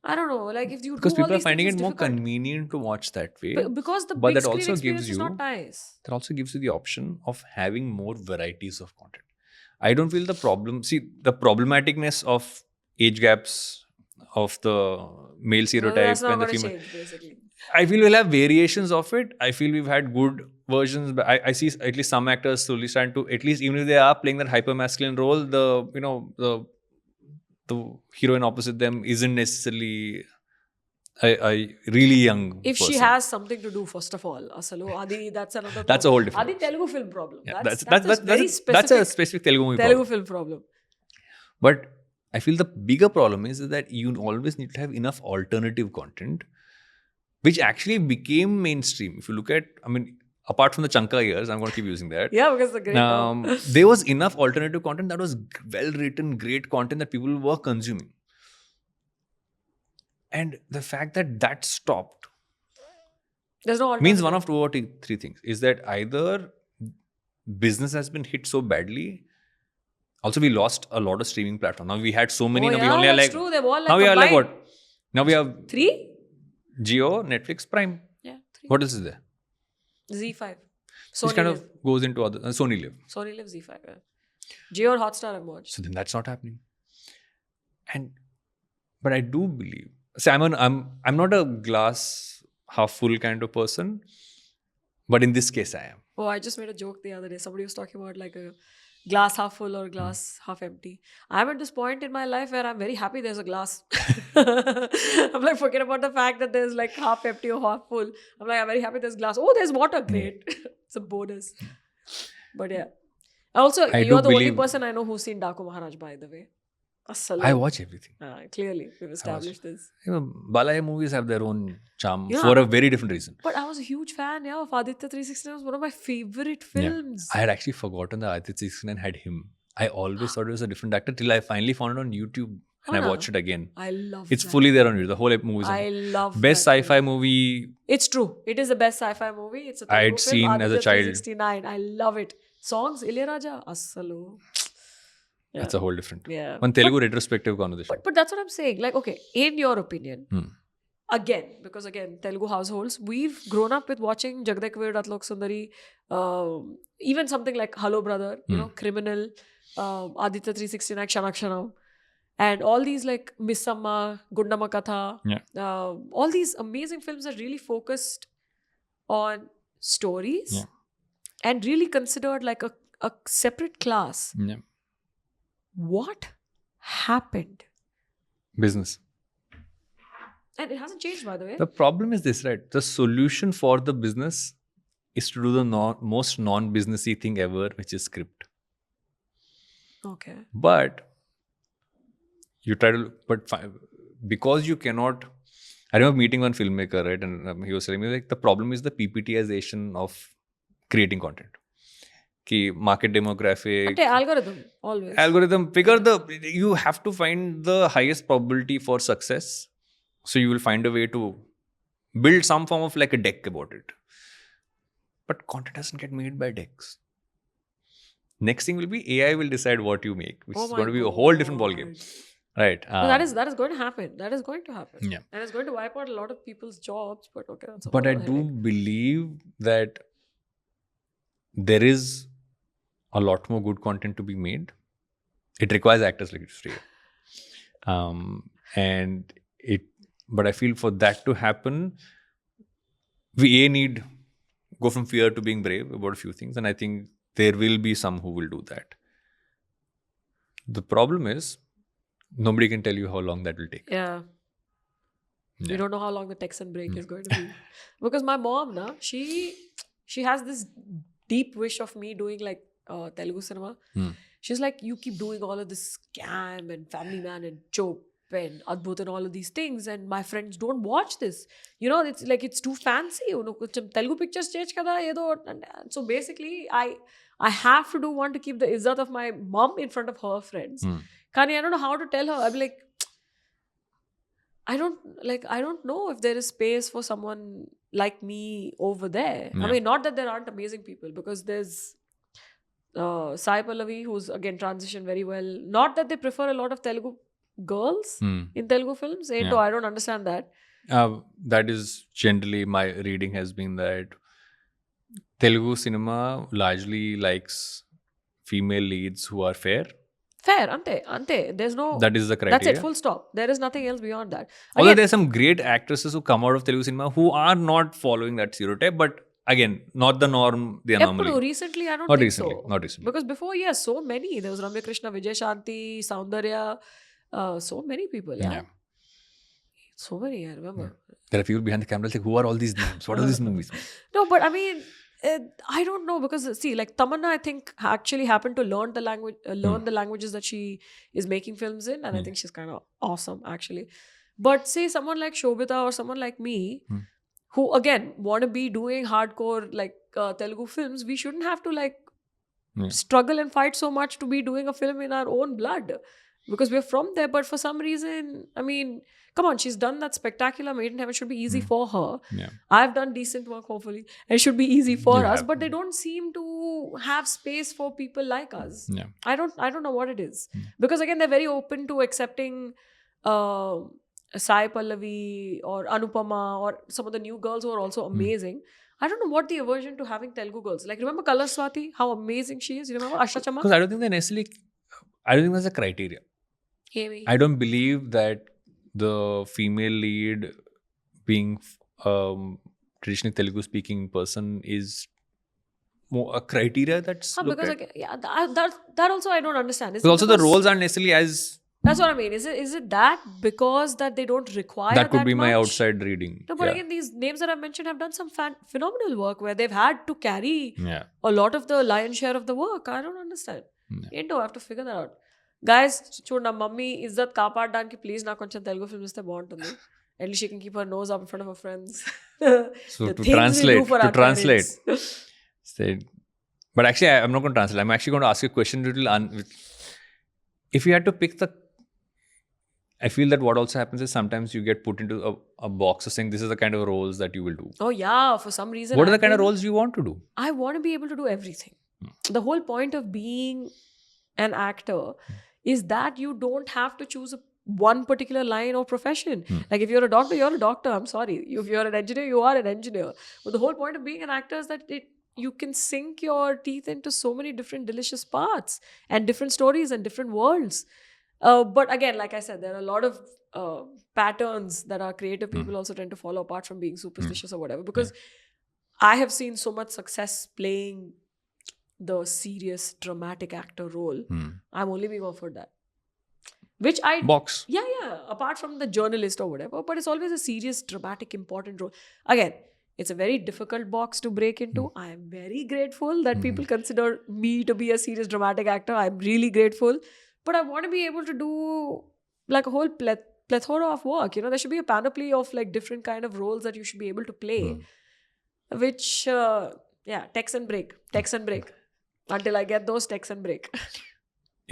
I don't know. Like if you because do people all are finding things, it more convenient to watch that way. Because the big screen experience is not nice. That also gives you the option of having more varieties of content. I don't feel the problematicness of age gaps, of the male stereotype and the female. Change, basically. I feel we'll have variations of it. I feel we've had good versions, but I see at least some actors slowly starting to, at least even if they are playing that hyper masculine role, the heroine opposite them isn't necessarily a really young If she person. has something to do, first of all, asalu Adi, that's another That's a whole different. Adi Telugu film problem. Yeah, That's a specific Telugu movie Telugu problem. film problem. But I feel the bigger problem is that you always need to have enough alternative content, which actually became mainstream. If you look at, I mean, apart from the Chanka years, I'm going to keep using that. Yeah, because the great. There was enough alternative content that was well written, great content that people were consuming. And the fact that stopped There's no means one of two or three things. Is that either business has been hit so badly, also we lost a lot of streaming platforms. Now we had so many, now we only that's have like, true. They've all now we have like what? Now we have 3? Jio, Netflix, Prime. Yeah, 3. What else is there? Z5. Which kind of goes into other, Sony Live. Sony Live, Z5. Yeah. Jio or Hotstar I've watched. So then that's not happening. But I do believe, see, I'm not a glass half full kind of person, but in this case I am. Oh, I just made a joke the other day. Somebody was talking about like a glass half full or glass half empty. I'm at this point in my life where I'm very happy there's a glass. I'm like, forget about the fact that there's like half empty or half full. I'm like, I'm very happy there's glass. Oh, there's water. Great. It's a bonus. But yeah. Also, you're the only person I know who's seen Daku Maharaj, by the way. I watch everything. Clearly, we've established this. Balaya movies have their own charm for a very different reason. But I was a huge fan of Aditya 369. It was one of my favorite films. Yeah. I had actually forgotten that Aditya 369 had him. I always thought it was a different actor till I finally found it on YouTube and I watched it again. I love It's fully there on YouTube. The whole movie is I love best sci-fi movie. It's true. It is the best sci-fi movie. It's a I'd seen film, as a child. 369. I love it. Songs, Ilayaraja, Assalu. Yeah. That's a whole different. Yeah. One Telugu retrospective conversation. But that's what I'm saying. Like, okay, in your opinion, because Telugu households, we've grown up with watching Jagdek Veer, Atlok Sundari, even something like Hello Brother, Criminal, Aditya 369, Kshanak, and all these like Missamma, Gundama Katha, all these amazing films that really focused on stories and really considered like a separate class. Yeah. What happened? Business. And it hasn't changed, by the way. The problem is this, right? The solution for the business is to do the most non-businessy thing ever, which is script. Okay. But you try to, because you cannot, I remember meeting one filmmaker, right? And he was telling me like the problem is the PPTization of creating content. Market demographic, algorithm figure you have to find the highest probability for success, so you will find a way to build some form of like a deck about it, but content doesn't get made by decks. Next thing will be AI will decide what you make, which is going to be a whole different ballgame, right? That is going to happen. Yeah, and it's going to wipe out a lot of people's jobs, but okay, that's but I do believe that there is a lot more good content to be made. It requires actors like Shreya. But I feel for that to happen, we need go from fear to being brave about a few things. And I think there will be some who will do that. The problem is, nobody can tell you how long that will take. Yeah. We don't know how long the Texan break is going to be. Because my mom, she has this deep wish of me doing like Telugu cinema. She's like, you keep doing all of this Scam and Family Man and Chop and Adbhut and all of these things, and my friends don't watch this. It's like it's too fancy. Telugu pictures change kada edo. So basically, I have to do one to keep the izzat of my mom in front of her friends. Kani, I don't know how to tell her. I'm like, I don't know if there is space for someone like me over there. I mean, not that there aren't amazing people, because there's Sai Pallavi, who's again transitioned very well. Not that they prefer a lot of Telugu girls in Telugu films. I don't understand that. That is generally my reading has been that Telugu cinema largely likes female leads who are fair Fair, ante. There's no. That is the That's it. criteria. Full stop. There is nothing else beyond that. Although Again, there's some great actresses who come out of Telugu cinema who are not following that stereotype, but again, not the norm, the anomaly. recently I don't Not think recently, so. not recently. Because before, yes, so many. There was Ramya Krishna, Vijay Shanti, Soundarya, so many people. Yeah. So many. I remember. There are people behind the camera like, who are all these names? What are these movies? No, but I mean, I don't know, because see, like Tamanna, I think actually happened to learn the language, learn the languages that she is making films in, and I think she's kind of awesome actually. But say someone like Shobita or someone like me, who again want to be doing hardcore like Telugu films, we shouldn't have to like struggle and fight so much to be doing a film in our own blood, because we're from there. But for some reason, I mean, come on, she's done that spectacular Made in Heaven. Should be easy for her. I've done decent work, hopefully, and it should be easy for us. But they don't seem to have space for people like us. I don't know what it is, because again, they're very open to accepting Sai Pallavi or Anupama or some of the new girls who are also amazing. I don't know what the aversion to having Telugu girls. Like, remember Kalar Swati? How amazing she is. You remember Asha Chama? Because I don't think that's a criteria. Amy. I don't believe that the female lead being traditionally Telugu speaking person is more a criteria that's looked because at. again, that also I don't understand. But also the roles aren't necessarily as. That's what I mean. Is it that because that they don't require that could be much? my outside reading. No, but again, these names that I've mentioned have done some phenomenal work where they've had to carry a lot of the lion's share of the work. I don't understand. Endo, I have to figure that out. Guys, చూడు నా mummy ఇజ్జత్ కాపాడడానికి please నాకు కొంచెం Telugu film ఇస్తే బాగుంటుంది. At least she can keep her nose up in front of her friends. So to translate. But actually, I'm not going to translate. I'm actually going to ask you a question. If you had to pick I feel that what also happens is sometimes you get put into a box of saying this is the kind of roles that you will do. Oh yeah, for some reason. What are the kind of roles you want to do? I want to be able to do everything. The whole point of being an actor is that you don't have to choose one particular line or profession. Like if you're a doctor, you're a doctor. I'm sorry. If you're an engineer, you are an engineer. But the whole point of being an actor is that you can sink your teeth into so many different delicious parts and different stories and different worlds. But again, like I said, there are a lot of patterns that our creative people also tend to follow, apart from being superstitious or whatever. Because I have seen so much success playing the serious dramatic actor role. I'm only being offered that, which I box. Yeah. Apart from the journalist or whatever, but it's always a serious, dramatic, important role. Again, it's a very difficult box to break into. I am very grateful that people consider me to be a serious, dramatic actor. I'm really grateful. But I want to be able to do like a whole plethora of work. You know, there should be a panoply of like different kind of roles that you should be able to play. Which, text and break. Until I get those, text and break.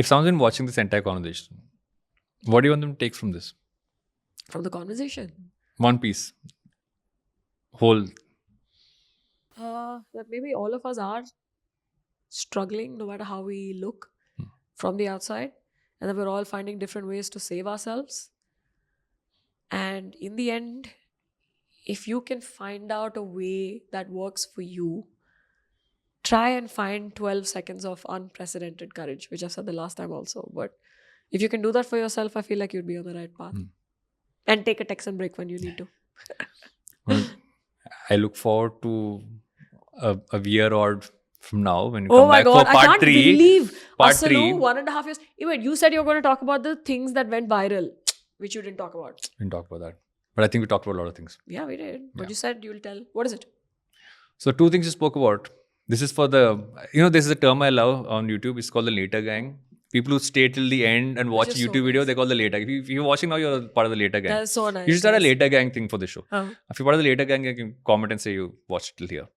If someone's been watching this entire conversation, what do you want them to take from this? From the conversation? One piece. Whole. That maybe all of us are struggling no matter how we look from the outside, and that we're all finding different ways to save ourselves. And in the end, if you can find out a way that works for you, try and find 12 seconds of unprecedented courage, which I've said the last time also. But if you can do that for yourself, I feel like you'd be on the right path. And take a text and break when you need to. Well, I look forward to a year or from now when you come back for part 3. I can't believe part Asalu, 3. 1.5 years. Even you said you were going to talk about the things that went viral, which you didn't talk about. We didn't talk about that. But I think we talked about a lot of things. Yeah, we did. But you said you'll tell. What is it? So 2 things you spoke about. This is for this is a term I love on YouTube. It's called the later gang. People who stay till the end and watch YouTube video, they call the later gang. If you're watching now, you're part of the later gang. That's so nice. You should start a later gang thing for the show. If you're part of the later gang, you can comment and say you watched till here.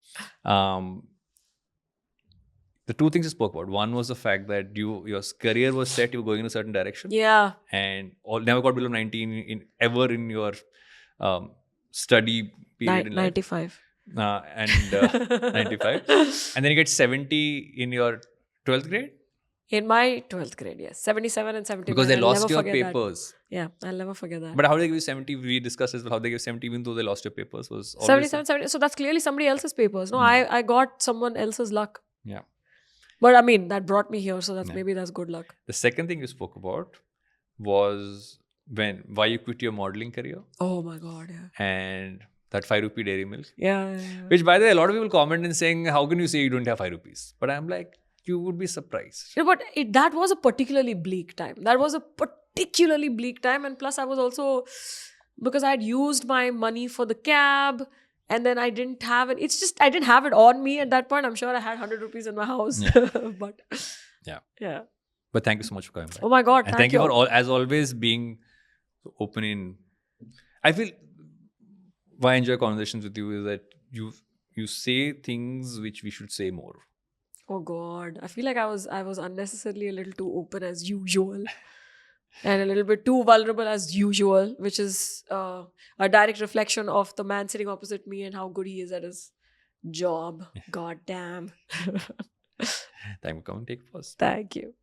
The 2 things you spoke about. One was the fact that your career was set, you were going in a certain direction. Yeah. And never got below 19 ever in your study period in life. 95. And 95. And then you get 70 in your 12th grade? In my 12th grade, yes. 77 and 79. Because they lost your papers. That. Yeah, I'll never forget that. But how they give you 70? We discussed as well. How they give 70 even though they lost your papers was always 77, 70. So that's clearly somebody else's papers. No, I got someone else's luck. Yeah. But I mean, that brought me here, so that's Yeah. maybe that's good luck. The second thing you spoke about was why you quit your modeling career Oh my God, yeah. and that 5 rupee dairy milk. Yeah. Which, by the way, a lot of people comment and saying, how can you say you don't have 5 rupees? But I'm like, you would be surprised. Yeah, but that was a particularly bleak time. That was a particularly bleak time. And plus, I was also, because I had used my money for the cab and then I didn't have it. It's just, I didn't have it on me at that point. I'm sure I had 100 rupees in my house. Yeah. But Yeah. Yeah. But thank you so much for coming back. Oh my God. And thank you for as always, being so open in. I feel why I enjoy conversations with you is that you say things which we should say more. Oh God. I feel like I was unnecessarily a little too open as usual. And a little bit too vulnerable as usual, which is a direct reflection of the man sitting opposite me and how good he is at his job. God damn. Thank you for coming. Take a pause. Thank you.